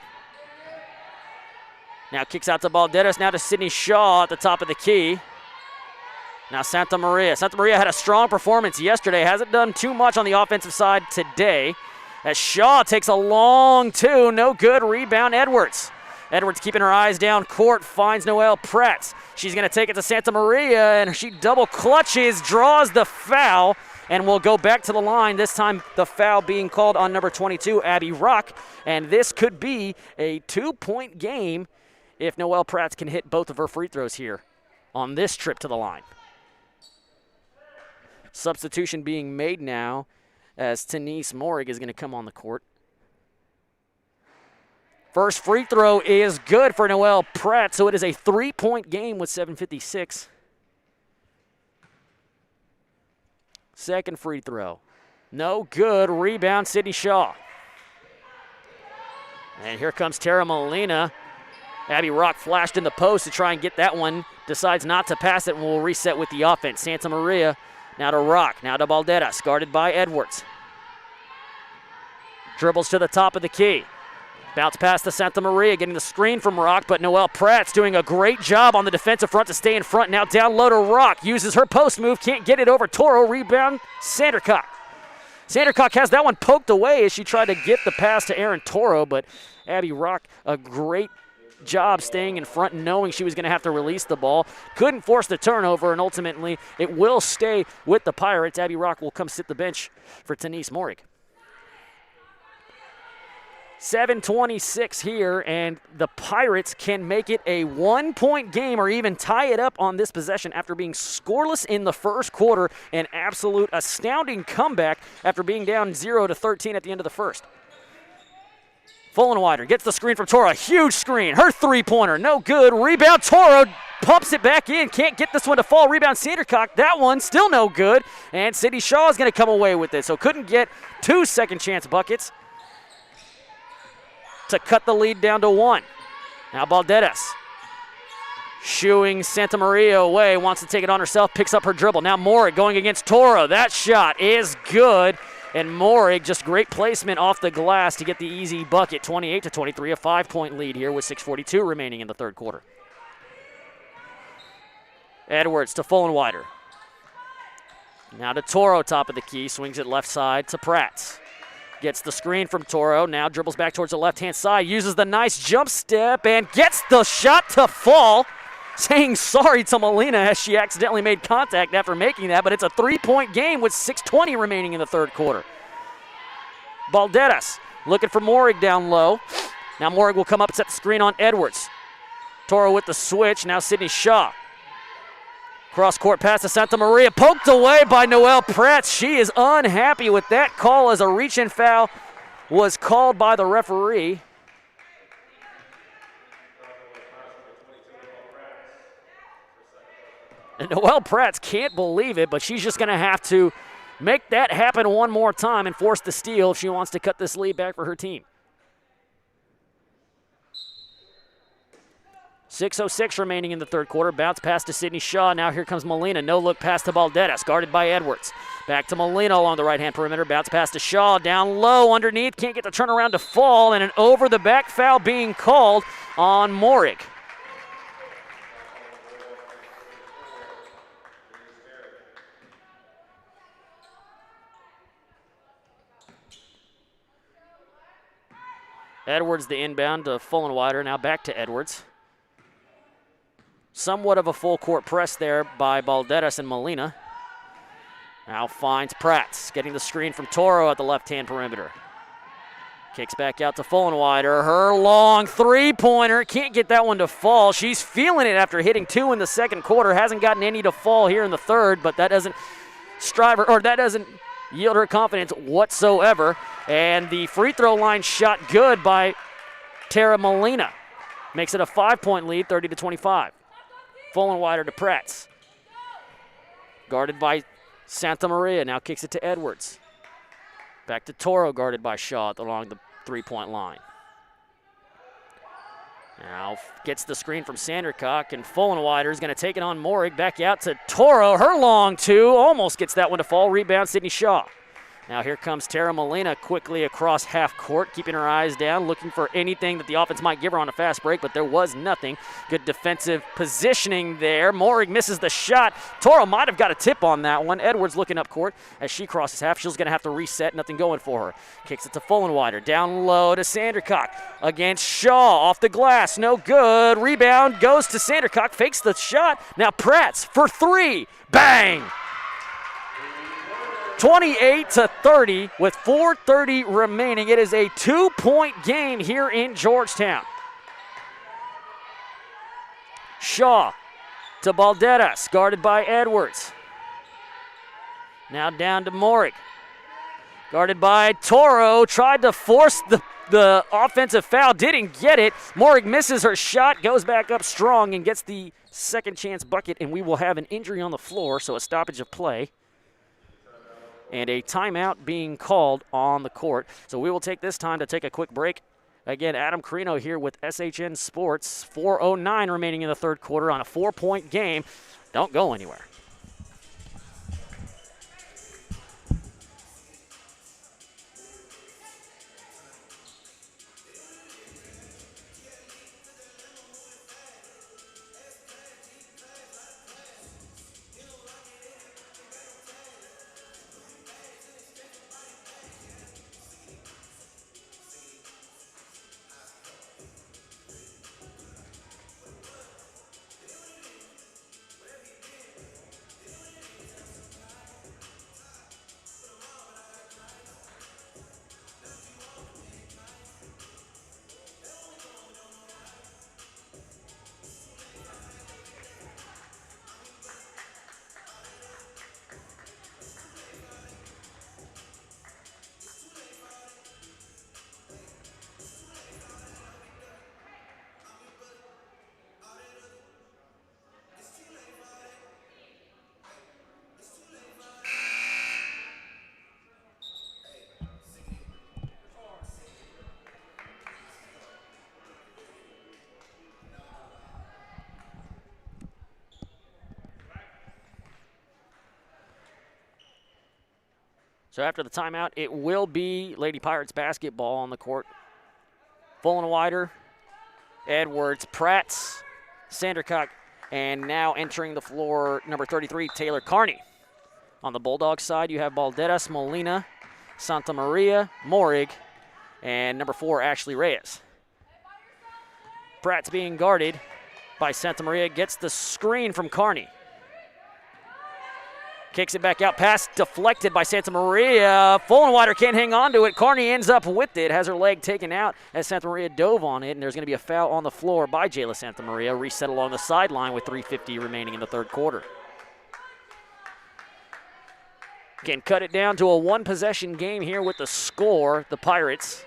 Speaker 3: Now kicks out to Balderas, now to Sydney Shaw at the top of the key. Now Santa Maria. Santa Maria had a strong performance yesterday. Hasn't done too much on the offensive side today. As Shaw takes a long two, no good. Rebound Edwards. Edwards keeping her eyes down court, finds Noelle Prattz. She's going to take it to Santa Maria, and she double clutches, draws the foul, and will go back to the line. This time the foul being called on number 22, Abby Rock. And this could be a 2-point game if Noelle Prattz can hit both of her free throws here on this trip to the line. Substitution being made now as Denise Morig is going to come on the court. First free throw is good for Noelle Pratt, so it is a 3-point game with 7:56. Second free throw. No good. Rebound, Sydney Shaw. And here comes Tara Molina. Abby Rock flashed in the post to try and get that one. Decides not to pass it and will reset with the offense. Santa Maria now to Rock. Now to Balderas, guarded by Edwards. Dribbles to the top of the key. Bounce pass to Santa Maria, getting the screen from Rock, but Noelle Pratt's doing a great job on the defensive front to stay in front. Now down low to Rock. Uses her post move, can't get it over Toro. Rebound, Sandercock. Sandercock has that one poked away as she tried to get the pass to Aaron Toro, but Abby Rock, a great job staying in front, knowing she was going to have to release the ball. Couldn't force the turnover, and ultimately it will stay with the Pirates. Abby Rock will come sit the bench for Denise Morig. 7:26 here, and the Pirates can make it a 1-point game or even tie it up on this possession after being scoreless in the first quarter. An absolute astounding comeback after being down 0-13 at the end of the first. Fullenwider gets the screen from Toro. Huge screen. Her three-pointer, no good. Rebound, Toro pumps it back in. Can't get this one to fall. Rebound, Sandercock. That one still no good. And Sydney Shaw is going to come away with it. So couldn't get 2 second-chance buckets. to cut the lead down to 1. Now Balderas shooing Santa Maria away, wants to take it on herself, picks up her dribble. Now Morig going against Toro. That shot is good. And Morig, just great placement off the glass to get the easy bucket. 28-23, a 5-point lead here with 6:42 remaining in the third quarter. Edwards to Fullenwider. Now to Toro, top of the key, swings it left side to Pratt. Gets the screen from Toro, now dribbles back towards the left-hand side, uses the nice jump step and gets the shot to fall. Saying sorry to Molina as she accidentally made contact after making that, but it's a 3-point game with 6:20 remaining in the third quarter. Balderas looking for Morig down low. Now Morig will come up and set the screen on Edwards. Toro with the switch, now Sydney Shaw. Cross-court pass to Santa Maria, poked away by Noelle Pratt. She is unhappy with that call as a reach-in foul was called by the referee. And Noelle Pratt can't believe it, but she's just going to have to make that happen one more time and force the steal if she wants to cut this lead back for her team. 6:06 remaining in the third quarter. Bounce pass to Sydney Shaw. Now here comes Molina. No look pass to Balderas, guarded by Edwards. Back to Molina along the right-hand perimeter. Bounce pass to Shaw. Down low underneath. Can't get the turnaround to fall. And an over-the-back foul being called on Morig. Edwards the inbound to Fullenwider. Now back to Edwards. Somewhat of a full court press there by Balderas and Molina. Now finds Pratt, getting the screen from Toro at the left-hand perimeter. Kicks back out to Fullenwider. Her long three-pointer. Can't get that one to fall. She's feeling it after hitting 2 in the second quarter. Hasn't gotten any to fall here in the third, but that doesn't yield her confidence whatsoever. And the free throw line shot good by Tara Molina. Makes it a 5-point lead, 30-25. Fullenwider to Pratt. Guarded by Santa Maria, now kicks it to Edwards. Back to Toro, guarded by Shaw along the three-point line. Now gets the screen from Sandercock, and Fullenwider is going to take it on Morig. Back out to Toro, her long two, almost gets that one to fall. Rebound, Sydney Shaw. Now here comes Tara Molina quickly across half court, keeping her eyes down, looking for anything that the offense might give her on a fast break, but there was nothing. Good defensive positioning there. Morig misses the shot. Toro might have got a tip on that one. Edwards looking up court as she crosses half. She's going to have to reset, nothing going for her. Kicks it to Fullenwider, down low to Sandercock against Shaw, off the glass, no good. Rebound goes to Sandercock, fakes the shot. Now Pratt's for three, bang! 28-30 with 4:30 remaining. It is a 2-point game here in Georgetown. Shaw to Balderas, guarded by Edwards. Now down to Morig, guarded by Toro. Tried to force the offensive foul, didn't get it. Morig misses her shot, goes back up strong, and gets the second chance bucket, and we will have an injury on the floor, so a stoppage of play. And a timeout being called on the court. So we will take this time to take a quick break. Again, Adam Carino here with SHN Sports. 4:09 remaining in the third quarter on a 4-point game. Don't go anywhere. So after the timeout, it will be Lady Pirates basketball on the court. Full and wider, Edwards, Pratz, Sandercock, and now entering the floor, number 33, Taylor Carney. On the Bulldogs side, you have Balderas, Molina, Santa Maria, Morig, and number 4, Ashley Reyes. Pratt's being guarded by Santa Maria, gets the screen from Carney. Kicks it back out, pass deflected by Santa Maria. Fullenwider can't hang on to it. Carney ends up with it, has her leg taken out as Santa Maria dove on it, and there's going to be a foul on the floor by Jayla Santa Maria. Reset along the sideline with 3:50 remaining in the third quarter. Can cut it down to a one-possession game here with the score, the Pirates.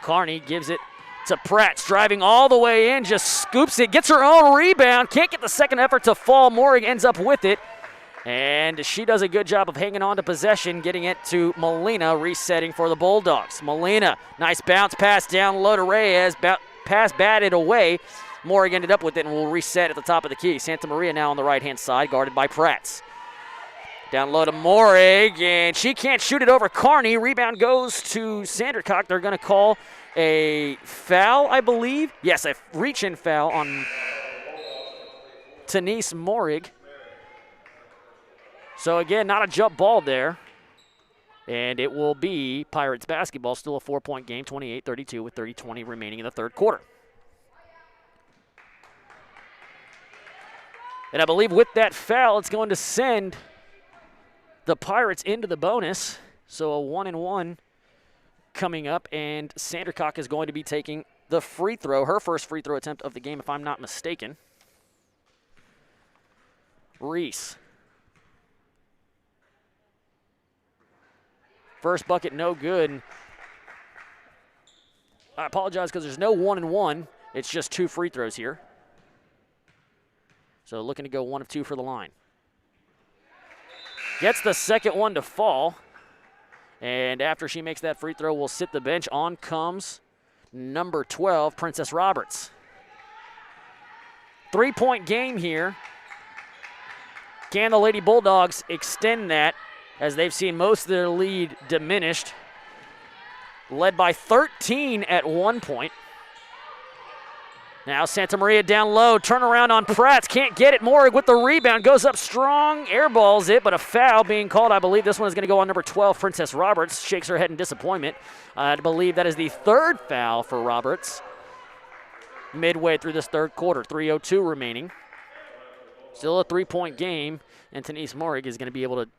Speaker 3: Carney gives it to Pratt, driving all the way in, just scoops it, gets her own rebound, can't get the second effort to fall. Morig ends up with it, and she does a good job of hanging on to possession, getting it to Molina, resetting for the Bulldogs. Molina, nice bounce pass down low to Reyes, pass batted away. Morig ended up with it and will reset at the top of the key. Santa Maria now on the right-hand side, guarded by Pratz. Down low to Morig, and she can't shoot it over Carney. Rebound goes to Sandercock. They're going to call a foul, I believe. Yes, a reach-in foul on Denise Morig. So, again, not a jump ball there. And it will be Pirates basketball, still a 4-point game, 28-32 with 30-20 remaining in the third quarter. And I believe with that foul, it's going to send the Pirates into the bonus. So a 1-and-1 coming up, and Sandercock is going to be taking the free throw, her first free throw attempt of the game, if I'm not mistaken. Reese. First bucket, no good. I apologize because there's no 1-and-1. It's just 2 free throws here. So looking to go 1 of 2 for the line. Gets the second one to fall. And after she makes that free throw, we'll sit the bench. On comes number 12, Princess Roberts. 3-point game here. Can the Lady Bulldogs extend that, as they've seen most of their lead diminished? Led by 13 at one point. Now Santa Maria down low, turnaround on Pratt, can't get it. Morig with the rebound, goes up strong, airballs it, but a foul being called. I believe this one is going to go on number 12, Princess Roberts. Shakes her head in disappointment. I believe that is the third foul for Roberts midway through this third quarter. 3:02 remaining. Still a 3-point game, and Denise Morig is going to be able to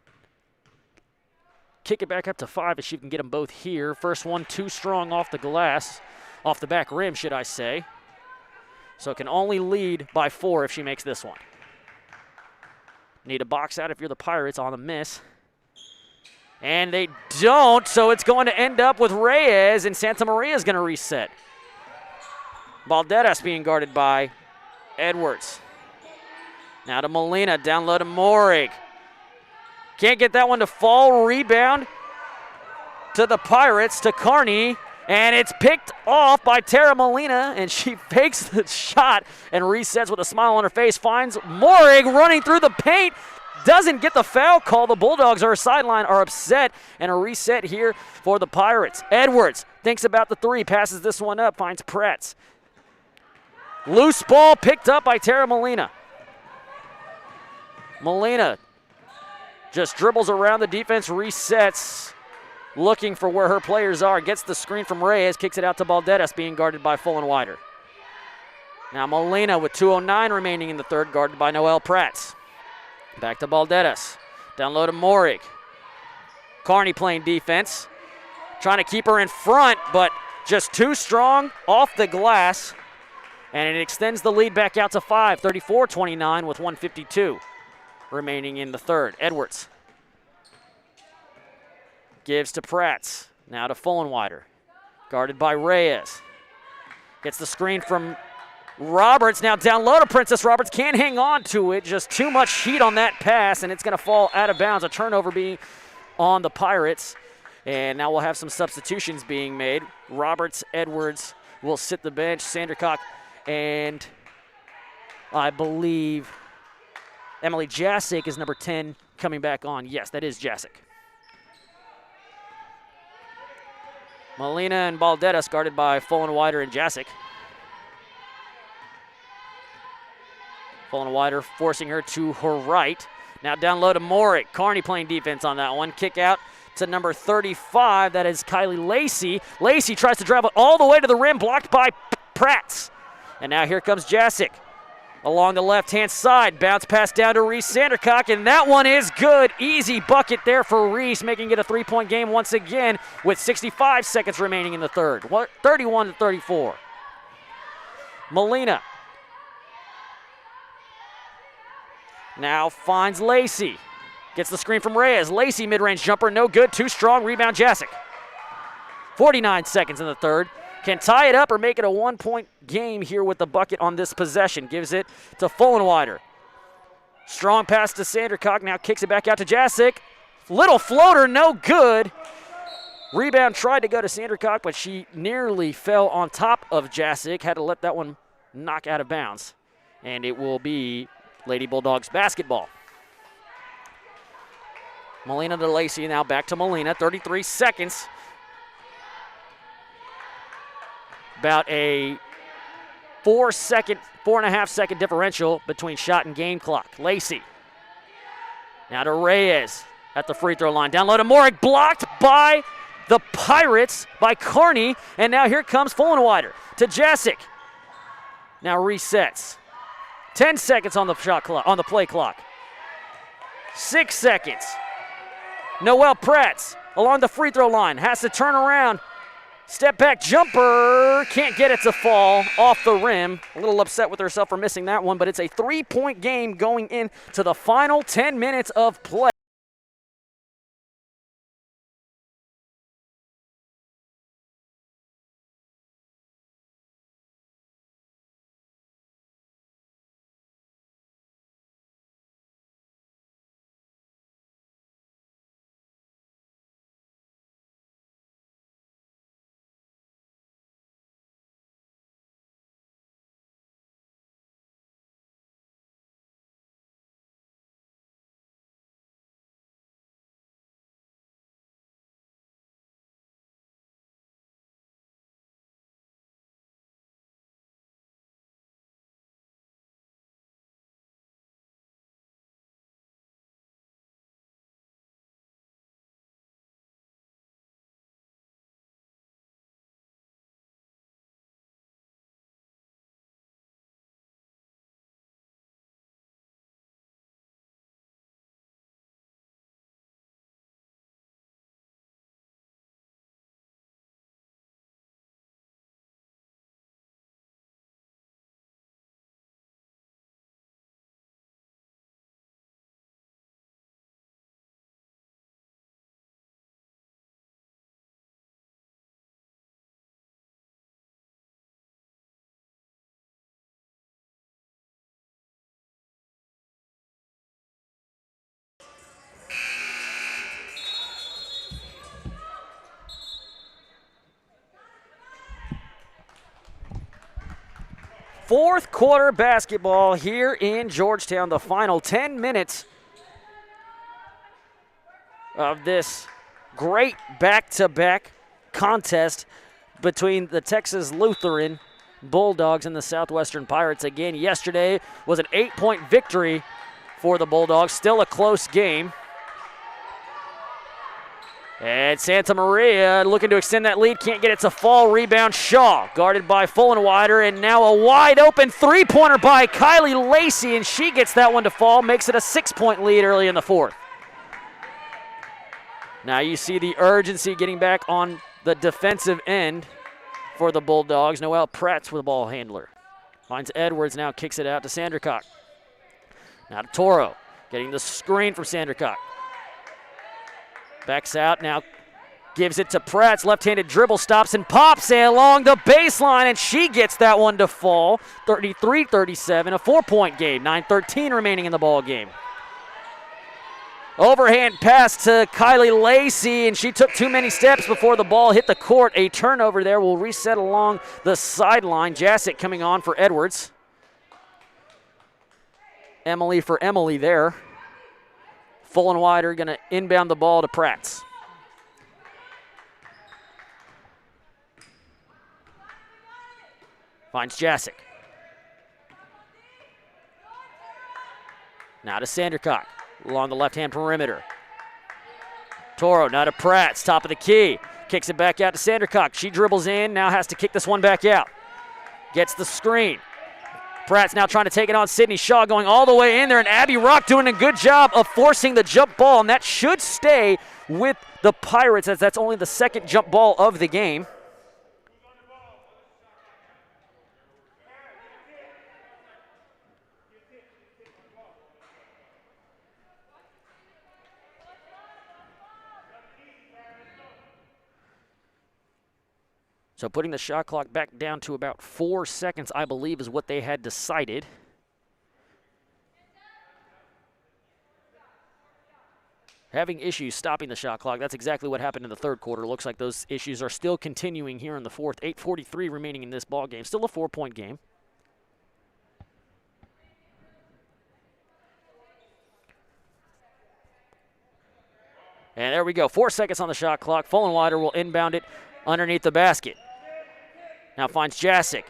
Speaker 3: kick it back up to 5 if she can get them both here. First one too strong off the glass, off the back rim, should I say. So can only lead by 4 if she makes this one. Need a box out if you're the Pirates on the miss. And they don't, so it's going to end up with Reyes, and Santa Maria is going to reset. Balderas being guarded by Edwards. Now to Molina, down low to Morig. Can't get that one to fall. Rebound to the Pirates, to Carney. And it's picked off by Tara Molina, and she fakes the shot and resets with a smile on her face. Finds Morig running through the paint. Doesn't get the foul call. The Bulldogs are sideline, are upset, and a reset here for the Pirates. Edwards thinks about the 3, passes this one up, finds Pratt. Loose ball picked up by Tara Molina. Molina just dribbles around the defense, resets, looking for where her players are, gets the screen from Reyes, kicks it out to Balderas, being guarded by Fullenwider. Now Molina with 2:09 remaining in the third, guarded by Noelle Pratt. Back to Balderas, down low to Morig. Carney playing defense, trying to keep her in front, but just too strong off the glass, and it extends the lead back out to 5, 34-29 with 1:52 remaining in the third. Edwards gives to Pratt. Now to Fullenwider. Guarded by Reyes. Gets the screen from Roberts. Now down low to Princess Roberts. Can't hang on to it. Just too much heat on that pass, and it's going to fall out of bounds. A turnover being on the Pirates. And now we'll have some substitutions being made. Roberts, Edwards will sit the bench. Sandercock and I believe Emily Jasick is number 10 coming back on. Yes, that is Jasick. Molina and Balderas guarded by Fullen-Wider and Jasick. Fullen-Wider forcing her to her right. Now down low to Morick. Carney playing defense on that one. Kick out to number 35. That is Kylie Lacey. Lacey tries to drive it all the way to the rim, blocked by Pratt. And now here comes Jasick. Along the left-hand side, bounce pass down to Reese Sandercock, and that one is good. Easy bucket there for Reese, making it a three-point game once again with 65 seconds remaining in the third. 31-34. Molina now finds Lacey. Gets the screen from Reyes. Lacey mid-range jumper, no good, too strong. Rebound Jasick. 49 seconds in the third. Can tie it up or make it a one-point game here with the bucket on this possession. Gives it to Fullen-Wider. Strong pass to Sandercock. Now kicks it back out to Jasick. Little floater, no good. Rebound tried to go to Sandercock, but she nearly fell on top of Jasick. Had to let that one knock out of bounds. And it will be Lady Bulldogs basketball. Molina to Lacey, now back to Molina. 33 seconds. About a 4.5 second differential between shot and game clock. Lacey. Now to Reyes at the free throw line. Down low to Morick, blocked by the Pirates, by Carney. And now here comes Fullen-Wider to Jasick. Now resets. 10 seconds on the shot clock, on the play clock. 6 seconds. Noelle Pratt along the free throw line. Has to turn around. Step back jumper, can't get it to fall off the rim. A little upset with herself for missing that one, but it's a three-point game going into the final 10 minutes of play. Fourth quarter basketball here in Georgetown. The final 10 minutes of this great back-to-back contest between the Texas Lutheran Bulldogs and the Southwestern Pirates. Again, yesterday was an 8-point victory for the Bulldogs. Still a close game. And Santa Maria looking to extend that lead. Can't get it to fall. Rebound Shaw, guarded by Fullen-Wider. And now a wide open three-pointer by Kylie Lacey. And she gets that one to fall. Makes it a 6-point lead early in the fourth. Now you see the urgency getting back on the defensive end for the Bulldogs. Noelle Pratt with the ball handler. Finds Edwards, now kicks it out to Sandercock. Now to Toro, getting the screen from Sandercock. Backs out, now gives it to Pratt's left-handed dribble, stops and pops along the baseline, and she gets that one to fall. 33-37, a 4-point game. 9:13 remaining in the ball game. Overhand pass to Kylie Lacey, and she took too many steps before the ball hit the court. A turnover there will reset along the sideline. Jasick coming on for Edwards. Emily for Emily there. Full and wide are going to inbound the ball to Pratt's. Finds Jasic. Now to Sandercock along the left-hand perimeter. Toro now to Pratt's, top of the key. Kicks it back out to Sandercock. She dribbles in, now has to kick this one back out. Gets the screen. Pratt's now trying to take it on Sydney Shaw, going all the way in there, and Abby Rock doing a good job of forcing the jump ball, and that should stay with the Pirates as that's only the second jump ball of the game. So putting the shot clock back down to about 4 seconds, I believe, is what they had decided. Having issues stopping the shot clock. That's exactly what happened in the third quarter. Looks like those issues are still continuing here in the fourth. 8:43 remaining in this ball game. Still a 4-point game. And there we go. 4 seconds on the shot clock. Fullenwider will inbound it underneath the basket. Now finds Jasic.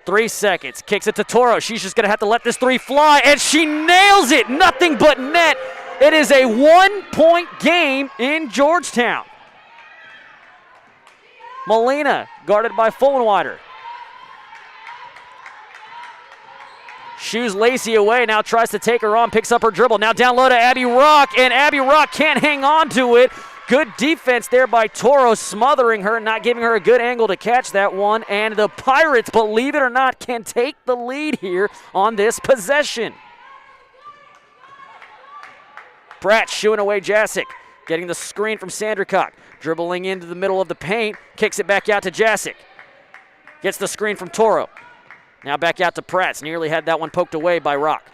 Speaker 3: 3 seconds. Kicks it to Toro. She's just going to have to let this three fly, and she nails it. Nothing but net. It is a 1-point game in Georgetown. Molina guarded by Fullenwider. Shoos Lacey away, now tries to take her on, picks up her dribble. Now down low to Abby Rock, and Abby Rock can't hang on to it. Good defense there by Toro, smothering her, not giving her a good angle to catch that one. And the Pirates, believe it or not, can take the lead here on this possession. Pratt shooing away Jasic, getting the screen from Sandercock. Dribbling into the middle of the paint, kicks it back out to Jasic. Gets the screen from Toro. Now back out to Pratt. Nearly had that one poked away by Rock.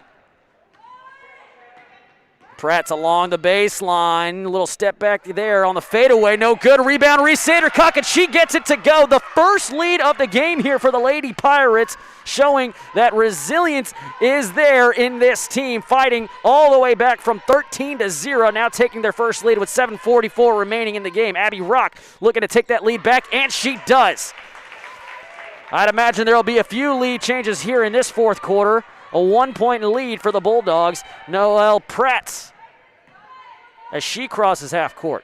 Speaker 3: Pratt's along the baseline. A little step back there on the fadeaway. No good. Rebound, Reese Sandercock, and she gets it to go. The first lead of the game here for the Lady Pirates, showing that resilience is there in this team, fighting all the way back from 13-0, now taking their first lead with 7:44 remaining in the game. Abby Rock looking to take that lead back, and she does. I'd imagine there will be a few lead changes here in this fourth quarter. A 1-point lead for the Bulldogs. Noelle Pratt, as she crosses half court,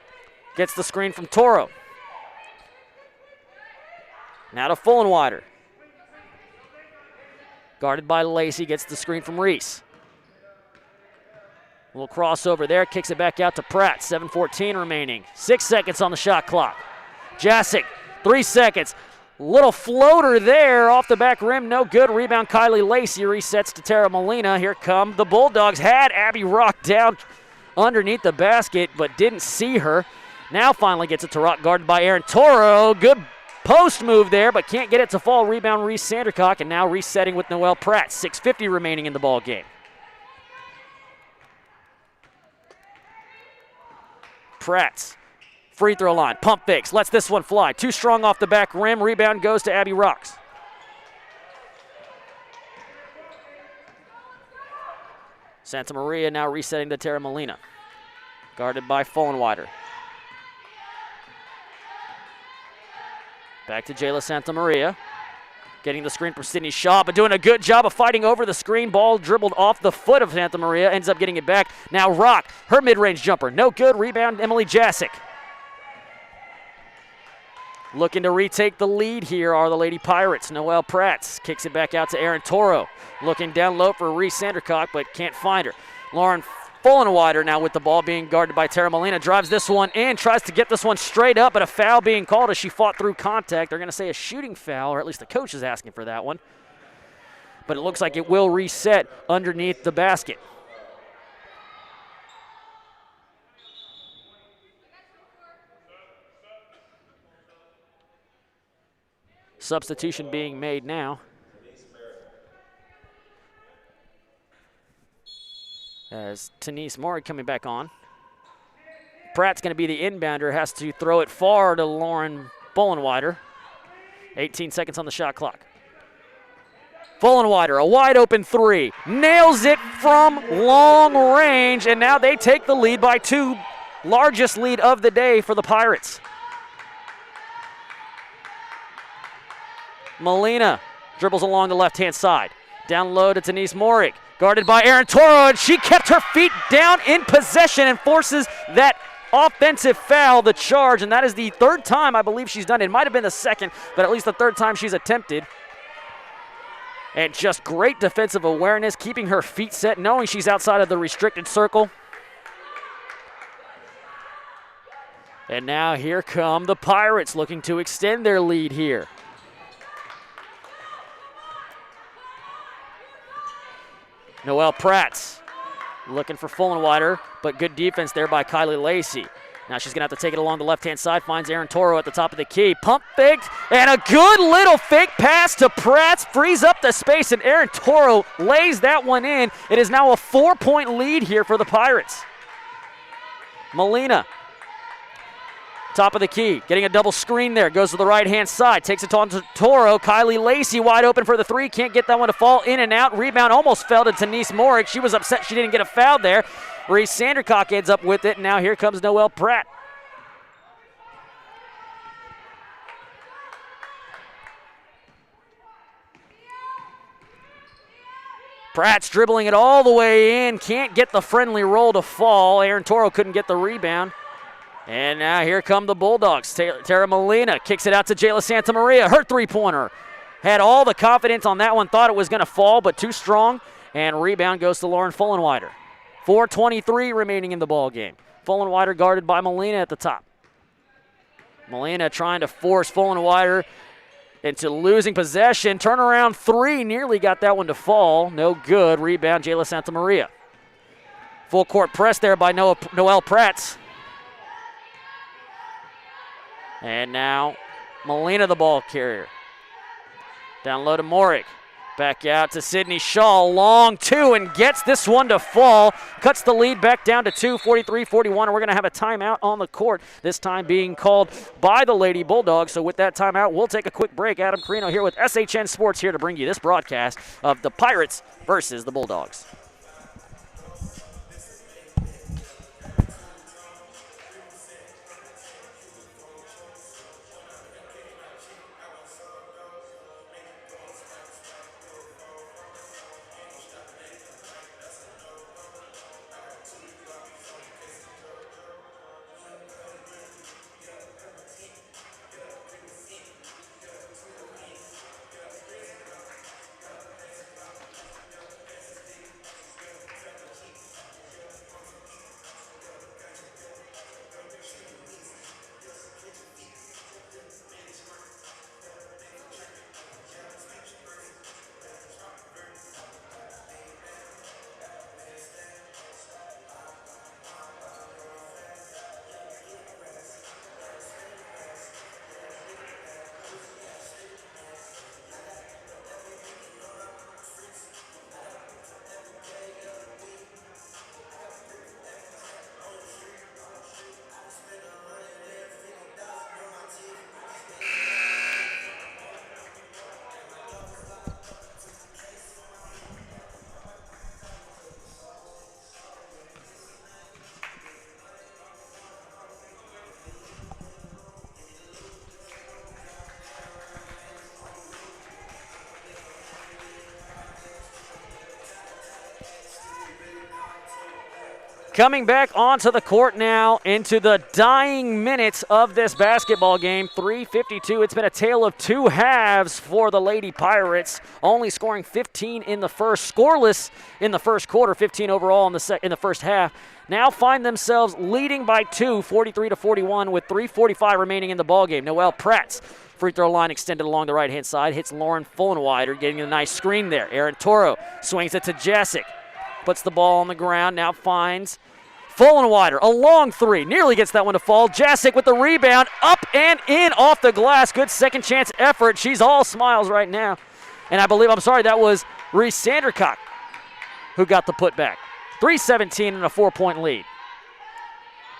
Speaker 3: gets the screen from Toro. Now to Fullenwider. Guarded by Lacey, gets the screen from Reese. A little crossover there, kicks it back out to Pratt. 7:14 remaining. 6 seconds on the shot clock. Jasic, 3 seconds. Little floater there off the back rim, no good. Rebound, Kylie Lacey resets to Tara Molina. Here come the Bulldogs. Had Abby Rock down underneath the basket, but didn't see her. Now finally gets it to Rock, guarded by Aaron Toro. Good post move there, but can't get it to fall. Rebound, Reese Sandercock, and now resetting with Noelle Pratt. 6:50 remaining in the ball game. Pratt. Free throw line, pump fakes, lets this one fly. Too strong off the back rim, rebound goes to Abby Rocks. Santa Maria now resetting to Tara Molina. Guarded by Fullenwider. Back to Jayla Santa Maria. Getting the screen from Sydney Shaw, but doing a good job of fighting over the screen. Ball dribbled off the foot of Santa Maria, ends up getting it back. Now Rock, her mid-range jumper, no good. Rebound, Emily Jasic. Looking to retake the lead here are the Lady Pirates. Noelle Pratt kicks it back out to Aaron Toro. Looking down low for Reese Sandercock, but can't find her. Lauren Fullenwider now with the ball, being guarded by Tara Molina. Drives this one in, tries to get this one straight up, but a foul being called as she fought through contact. They're going to say a shooting foul, or at least the coach is asking for that one. But it looks like it will reset underneath the basket. Substitution being made now. As Tenise Maury coming back on. Pratt's going to be the inbounder, has to throw it far to Lauren Fullenwider. 18 seconds on the shot clock. Fullenwider, a wide open three. Nails it from long range, and now they take the lead by 2. Largest lead of the day for the Pirates. Molina dribbles along the left-hand side. Down low to Denise Morick. Guarded by Erin Toro, and she kept her feet down in possession and forces that offensive foul, the charge, and that is the 3rd time I believe she's done it. It might have been the 2nd, but at least the 3rd time she's attempted. And just great defensive awareness, keeping her feet set, knowing she's outside of the restricted circle. And now here come the Pirates looking to extend their lead here. Noelle Prats looking for Fullenwider, but good defense there by Kylie Lacey. Now she's going to have to take it along the left-hand side, finds Erin Toro at the top of the key. Pump faked, and a good little fake pass to Prats, frees up the space, and Erin Toro lays that one in. It is now a 4-point lead here for the Pirates. Molina, top of the key, getting a double screen there, goes to the right-hand side, takes it on to Toro. Kylie Lacey wide open for the 3, can't get that one to fall, in and out. Rebound almost fell to Denise Morick. She was upset she didn't get a foul there. Reese Sandercock ends up with it, and now here comes Noelle Pratt. Pratt's dribbling it all the way in, can't get the friendly roll to fall. Erin Toro couldn't get the rebound. And now here come the Bulldogs. Tara Molina kicks it out to Jayla Santamaria. Her 3-pointer. Had all the confidence on that one. Thought it was going to fall, but too strong. And rebound goes to Lauren Fullenwider. 4:23 remaining in the ball game. Fullenwider guarded by Molina at the top. Molina trying to force Fullenwider into losing possession. Turnaround 3. Nearly got that one to fall. No good. Rebound Jayla Santamaria. Full court press there by Noelle Prats. And now Molina, the ball carrier. Down low to Morick. Back out to Sydney Shaw. Long 2 and gets this one to fall. Cuts the lead back down to 2, 43-41. And we're going to have a timeout on the court, this time being called by the Lady Bulldogs. So with that timeout, we'll take a quick break. Adam Carino here with SHN Sports here to bring you this broadcast of the Pirates versus the Bulldogs. Coming back onto the court now into the dying minutes of this basketball game. 3:52. It's been a tale of 2 halves for the Lady Pirates, only scoring 15 in the first, scoreless in the first quarter, 15 overall in the first half. Now find themselves leading by 2, 43-41, with 3:45 remaining in the ball game. Noelle Prats, free throw line extended along the right-hand side, hits Lauren Fullenwider, getting a nice screen there. Erin Toro swings it to Jessic. Puts the ball on the ground, now finds Fullenwider, a long 3, nearly gets that one to fall. Jasic with the rebound, up and in off the glass. Good second chance effort. She's all smiles right now. And that was Reese Sandercock who got the putback. 3:17 and a 4-point lead.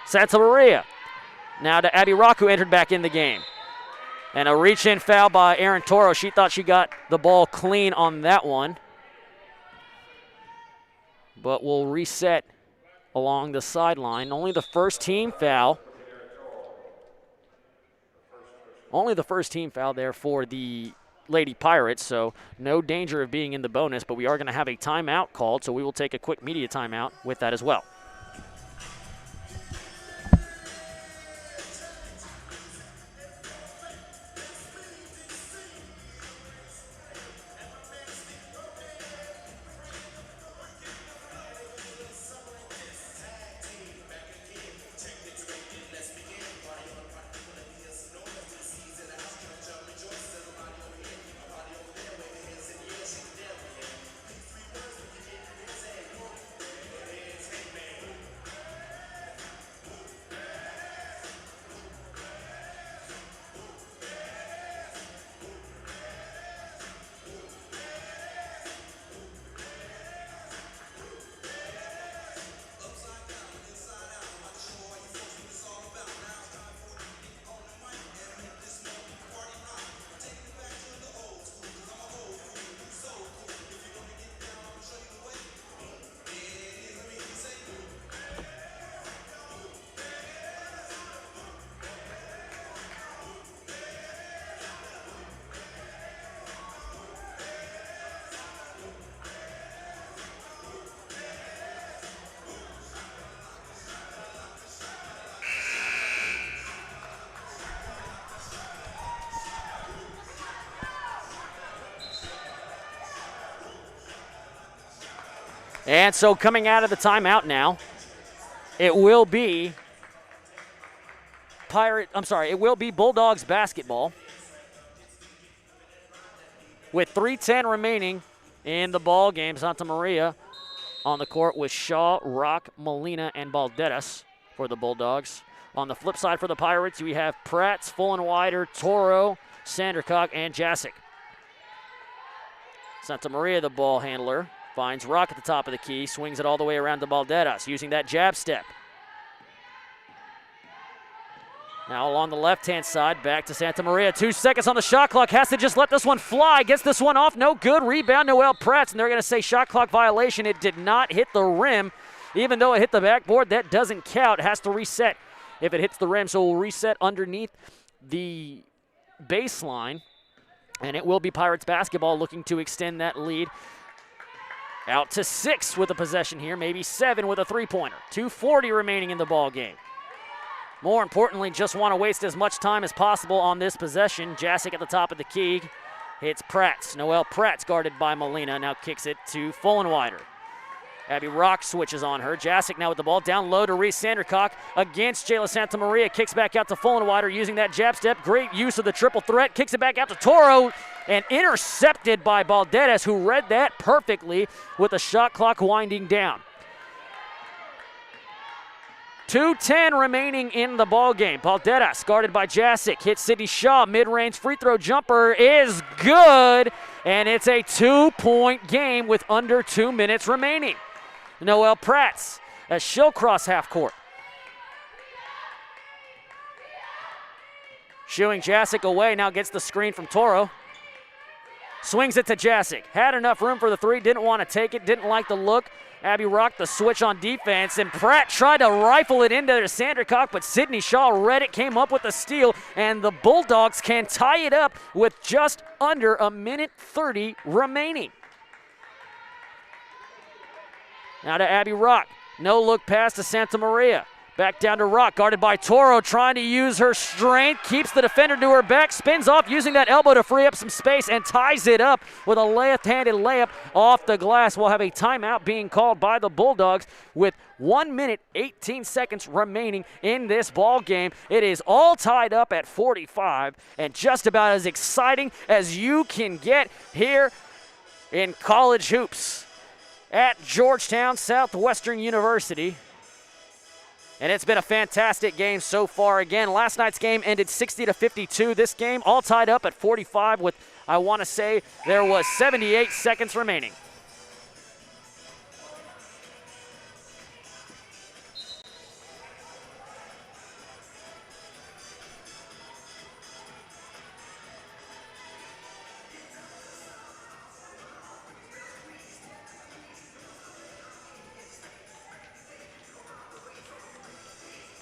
Speaker 3: Santa Maria now to Abby Rock, who entered back in the game. And a reach-in foul by Erin Toro. She thought she got the ball clean on that one. But we'll reset along the sideline. Only the first team foul. Only the first team foul there for the Lady Pirates, so no danger of being in the bonus, but we are going to have a timeout called, so we will take a quick media timeout with that as well. And so coming out of the timeout now, it will be Bulldogs basketball with 3:10 remaining in the ball game. Santa Maria on the court with Shaw, Rock, Molina, and Balderas for the Bulldogs. On the flip side for the Pirates, we have Pratt, Fullenwider, Toro, Sandercock, and Jasic. Santa Maria, the ball handler, finds Rock at the top of the key, swings it all the way around to Balderas, using that jab step. Now along the left-hand side, back to Santa Maria. 2 seconds on the shot clock, has to just let this one fly, gets this one off, no good. Rebound, Noelle Pratt, and they're going to say shot clock violation. It did not hit the rim. Even though it hit the backboard, that doesn't count. It has to reset if it hits the rim, so we'll reset underneath the baseline, and it will be Pirates basketball looking to extend that lead out to 6 with a possession here, maybe 7 with a three-pointer. 2:40 remaining in the ball game. More importantly, just want to waste as much time as possible on this possession. Jasic at the top of the key hits Pratt. Noelle Pratt's guarded by Molina, now kicks it to Fullenwider. Abby Rock switches on her. Jasic now with the ball down low to Reese Sandercock against Jayla Santa Maria. Kicks back out to Fullenwider using that jab step. Great use of the triple threat. Kicks it back out to Toro and intercepted by Balderas, who read that perfectly with the shot clock winding down. 2:10 remaining in the ball game. Balderas guarded by Jasic. Hits Sydney Shaw. Mid-range free throw jumper is good. And it's a 2-point game with under 2 minutes remaining. Noelle Pratt as she'll cross half court. Shooing Jasic away, now gets the screen from Toro. Swings it to Jasic. Had enough room for the three, didn't want to take it, didn't like the look. Abby Rock the switch on defense, and Pratt tried to rifle it into Sandercock, but Sydney Shaw read it, came up with the steal, and the Bulldogs can tie it up with just under 1:30 remaining. Now to Abby Rock. No look pass to Santa Maria. Back down to Rock, guarded by Toro, trying to use her strength, keeps the defender to her back, spins off, using that elbow to free up some space, and ties it up with a left-handed layup off the glass. We'll have a timeout being called by the Bulldogs with 1 minute, 18 seconds remaining in this ball game. It is all tied up at 45, and just about as exciting as you can get here in college hoops at Georgetown Southwestern University. And it's been a fantastic game so far. Again, last night's game ended 60-52. This game all tied up at 45 with, I want to say, there was 78 seconds remaining.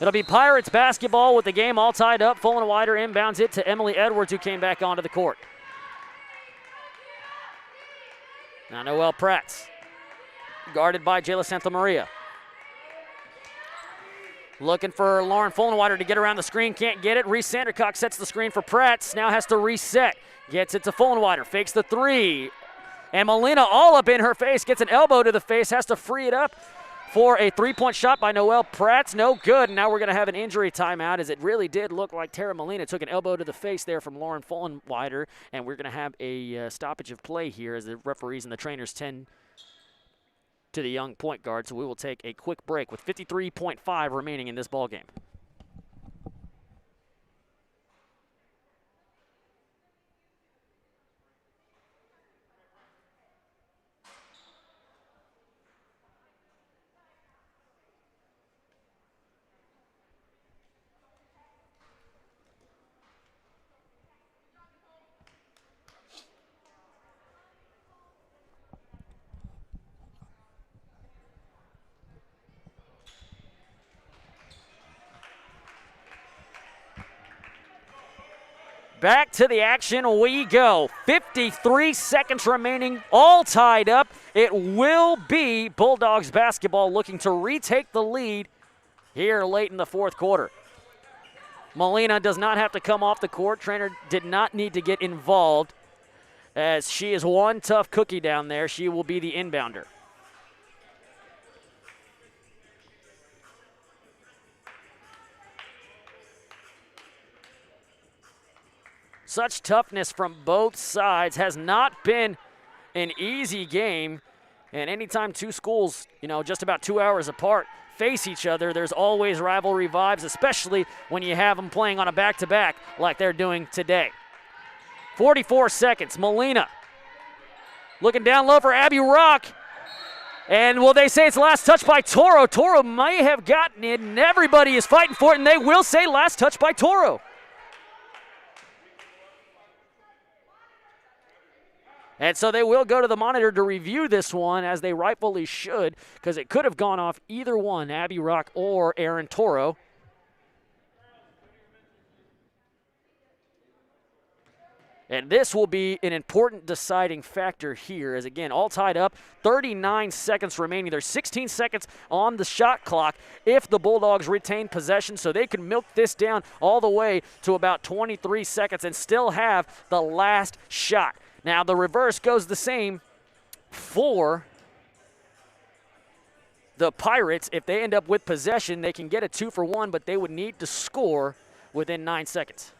Speaker 3: It'll be Pirates basketball with the game all tied up. Full and wider inbounds it to Emily Edwards, who came back onto the court. Now Noelle Prats, guarded by Jayla Santamaria. Looking for Lauren Fullenwider to get around the screen, can't get it. Reese Sandercock sets the screen for Prats, now has to reset. Gets it to Fullenwider, fakes the three. And Molina all up in her face, gets an elbow to the face, has to free it up for a three-point shot by Noelle Prats. No good, and now we're going to have an injury timeout, as it really did look like Tara Molina took an elbow to the face there from Lauren Fullenwider, and we're going to have a stoppage of play here as the referees and the trainers tend to the young point guard. So we will take a quick break with 53.5 remaining in this ball game. Back to the action we go. 53 seconds remaining, all tied up. It will be Bulldogs basketball looking to retake the lead here late in the fourth quarter. Molina does not have to come off the court. Trainer did not need to get involved, as she is one tough cookie down there. She will be the inbounder. Such toughness from both sides. Has not been an easy game. And anytime two schools, just about 2 hours apart, face each other, there's always rivalry vibes, especially when you have them playing on a back-to-back like they're doing today. 44 seconds. Molina looking down low for Abby Rock. And will they say it's last touch by Toro? Toro may have gotten it, and everybody is fighting for it, and they will say last touch by Toro. And so they will go to the monitor to review this one, as they rightfully should, because it could have gone off either one, Abby Rock or Aaron Toro. And this will be an important deciding factor here, as again, all tied up, 39 seconds remaining. There's 16 seconds on the shot clock if the Bulldogs retain possession, so they can milk this down all the way to about 23 seconds and still have the last shot. Now, the reverse goes the same for the Pirates. If they end up with possession, they can get a 2-for-1, but they would need to score within 9 seconds.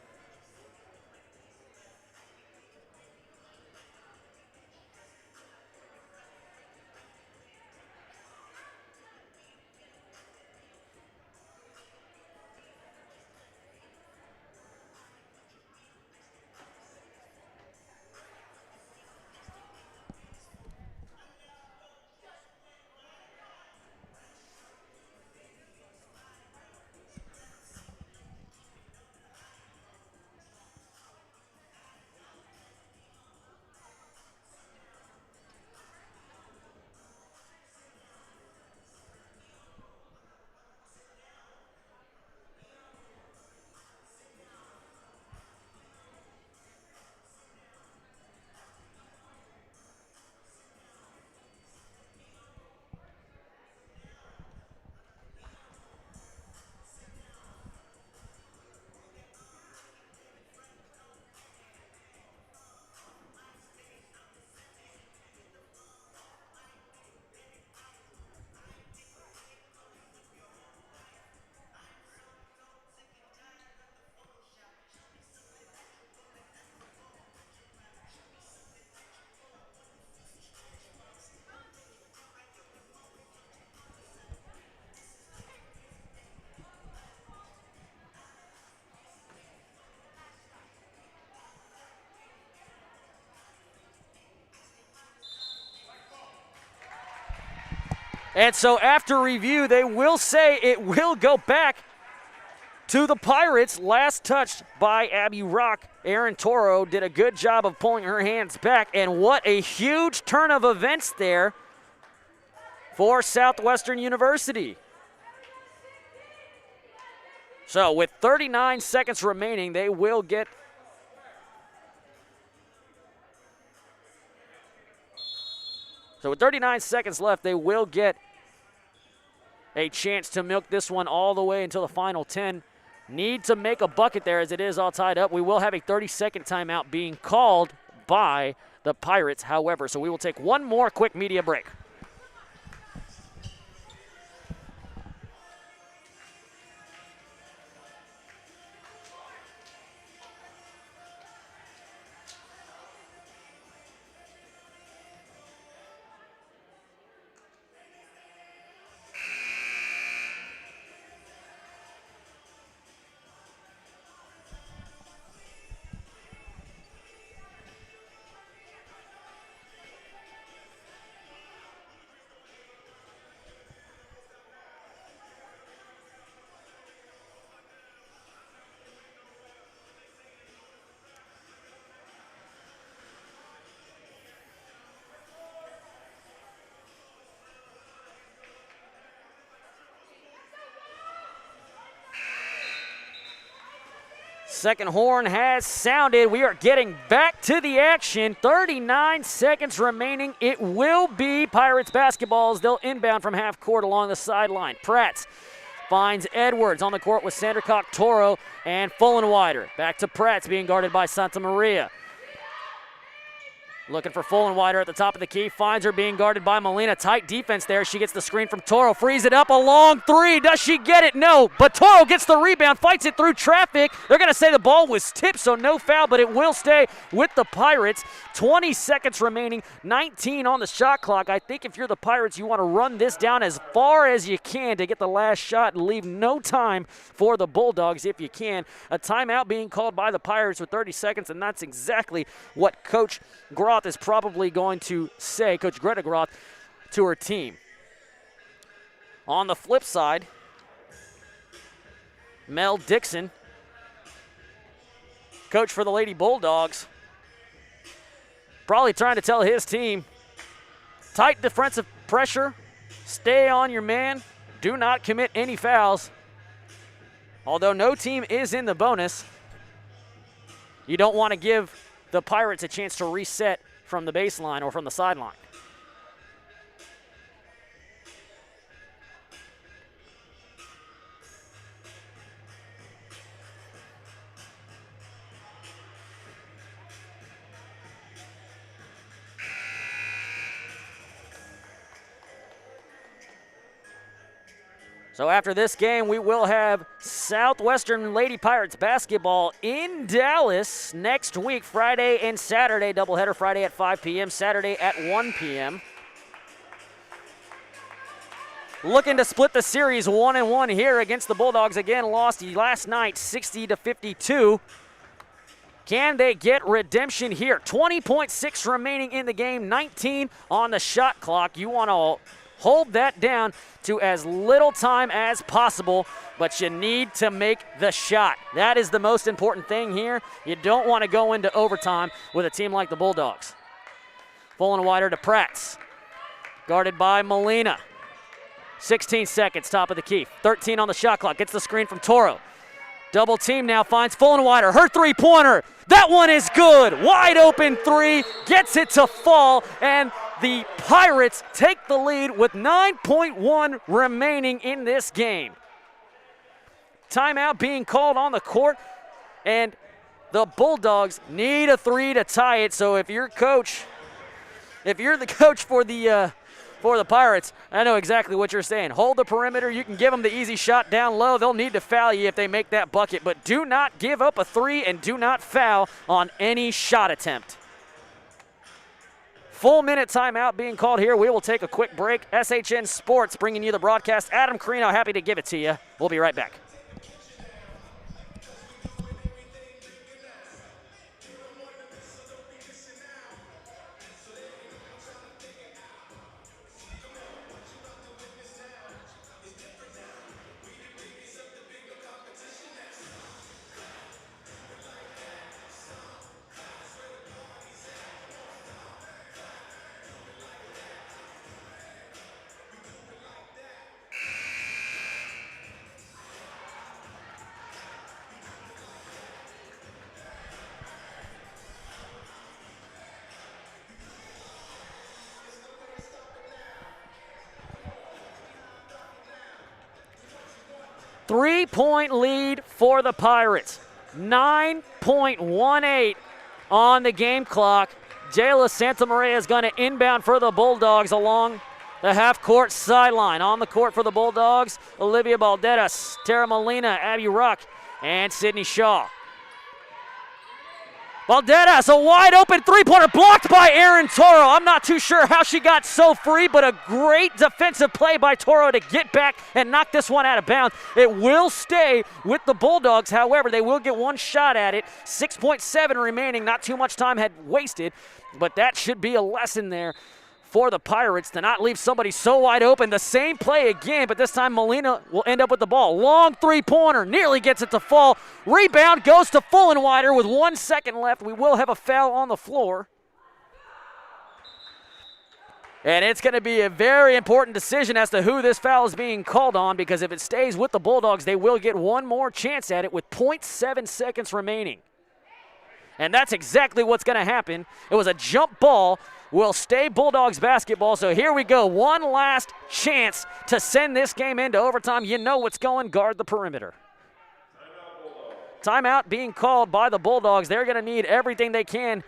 Speaker 3: And so after review, they will say it will go back to the Pirates. Last touch by Abby Rock. Aaron Toro did a good job of pulling her hands back. And what a huge turn of events there for Southwestern University. So with 39 seconds remaining, they will get with 39 seconds left, they will get a chance to milk this one all the way until the final 10. Need to make a bucket there as it is all tied up. We will have a 30-second timeout being called by the Pirates, however. So we will take one more quick media break. Second horn has sounded. We are getting back to the action. 39 seconds remaining. It will be Pirates basketballs. They'll inbound from half court along the sideline. Pratt finds Edwards on the court with Sandercock, Toro, and Fullenwider. Back to Pratt, being guarded by Santa Maria. Looking for Fullenwider at the top of the key. Finds her being guarded by Molina. Tight defense there. She gets the screen from Toro. Frees it up. A long three. Does she get it? No. But Toro gets the rebound. Fights it through traffic. They're going to say the ball was tipped, so no foul, but it will stay with the Pirates. 20 seconds remaining. 19 on the shot clock. I think if you're the Pirates, you want to run this down as far as you can to get the last shot and leave no time for the Bulldogs if you can. A timeout being called by the Pirates with 30 seconds, and that's exactly what Coach Groth is probably going to say, Coach Greta Groth, to her team. On the flip side, Mel Dixon, coach for the Lady Bulldogs, probably trying to tell his team, tight defensive pressure, stay on your man, do not commit any fouls. Although no team is in the bonus, you don't want to give the Pirates a chance to reset from the baseline or from the sideline. So after this game, we will have Southwestern Lady Pirates basketball in Dallas next week, Friday and Saturday. Doubleheader Friday at 5 p.m., Saturday at 1 p.m. Looking to split the series 1-1 here against the Bulldogs. Again, lost last night 60-52. Can they get redemption here? 20.6 remaining in the game, 19 on the shot clock. You want to hold that down to as little time as possible, but you need to make the shot. That is the most important thing here. You don't want to go into overtime with a team like the Bulldogs. Fullenwider to Pratt. Guarded by Molina. 16 seconds, top of the key. 13 on the shot clock. Gets the screen from Toro. Double team now finds Fullenwider. Her three-pointer. That one is good. Wide open three. Gets it to fall, and the Pirates take the lead with 9.1 remaining in this game. Timeout being called on the court, and the Bulldogs need a three to tie it. So if you're the coach for the Pirates, I know exactly what you're saying. Hold the perimeter. You can give them the easy shot down low. They'll need to foul you if they make that bucket, but do not give up a three and do not foul on any shot attempt. Full minute timeout being called here. We will take a quick break. SHN Sports bringing you the broadcast. Adam Carino, happy to give it to you. We'll be right back. 3-point lead for the Pirates. 9.18 on the game clock. Jayla Santamaria is going to inbound for the Bulldogs along the half-court sideline. On the court for the Bulldogs, Olivia Balderas, Tara Molina, Abby Ruck, and Sydney Shaw. Balderas, a wide-open three-pointer blocked by Erin Toro. I'm not too sure how she got so free, but a great defensive play by Toro to get back and knock this one out of bounds. It will stay with the Bulldogs. However, they will get one shot at it. 6.7 remaining. Not too much time had wasted, but that should be a lesson there for the Pirates to not leave somebody so wide open. The same play again, but this time Molina will end up with the ball. Long three-pointer, nearly gets it to fall. Rebound goes to Fullenwider with 1 second left. We will have a foul on the floor. And it's going to be a very important decision as to who this foul is being called on, because if it stays with the Bulldogs, they will get one more chance at it with 0.7 seconds remaining. And that's exactly what's going to happen. It was a jump ball. Will stay Bulldogs basketball. So here we go. One last chance to send this game into overtime. You know what's going. Guard the perimeter. Timeout being called by the Bulldogs. They're going to need everything they can,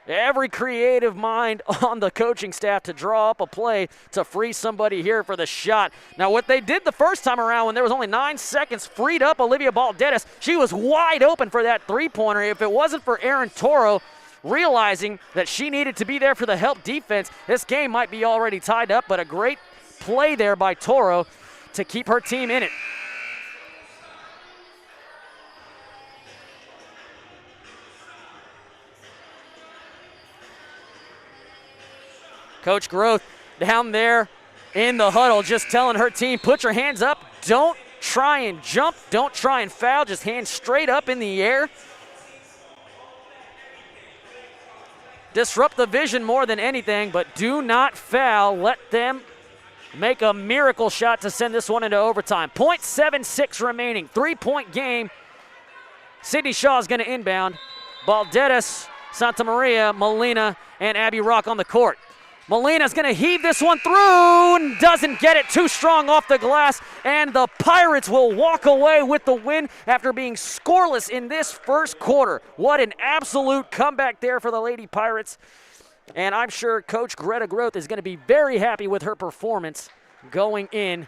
Speaker 3: every creative mind on the coaching staff to draw up a play to free somebody here for the shot. Now, what they did the first time around when there was only 9 seconds, freed up Olivia Balderas. She was wide open for that three-pointer. If it wasn't for Erin Toro realizing that she needed to be there for the help defense, this game might be already tied up, but a great play there by Toro to keep her team in it. Coach Groth down there in the huddle just telling her team, put your hands up, don't try and jump, don't try and foul, just hands straight up in the air. Disrupt the vision more than anything, but do not foul. Let them make a miracle shot to send this one into overtime. 0.76 remaining, 3-point game. Sydney Shaw is going to inbound. Balderas, Santa Maria, Molina, and Abby Rock on the court. Molina's going to heave this one through and doesn't get it, too strong off the glass, and the Pirates will walk away with the win after being scoreless in this first quarter. What an absolute comeback there for the Lady Pirates, and I'm sure Coach Greta Groth is going to be very happy with her performance going in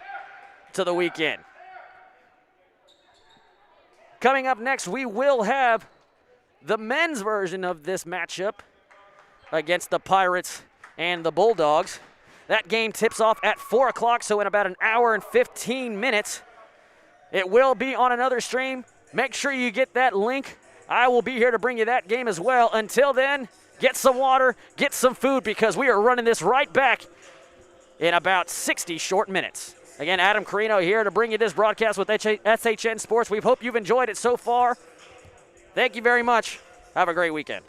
Speaker 3: to the weekend. Coming up next, we will have the men's version of this matchup against the Pirates and the Bulldogs. That game tips off at 4 o'clock, so in about an hour and 15 minutes. It will be on another stream. Make sure you get that link. I will be here to bring you that game as well. Until then, get some water, get some food, because we are running this right back in about 60 short minutes. Again, Adam Carino here to bring you this broadcast with SHN Sports. We hope you've enjoyed it so far. Thank you very much. Have a great weekend.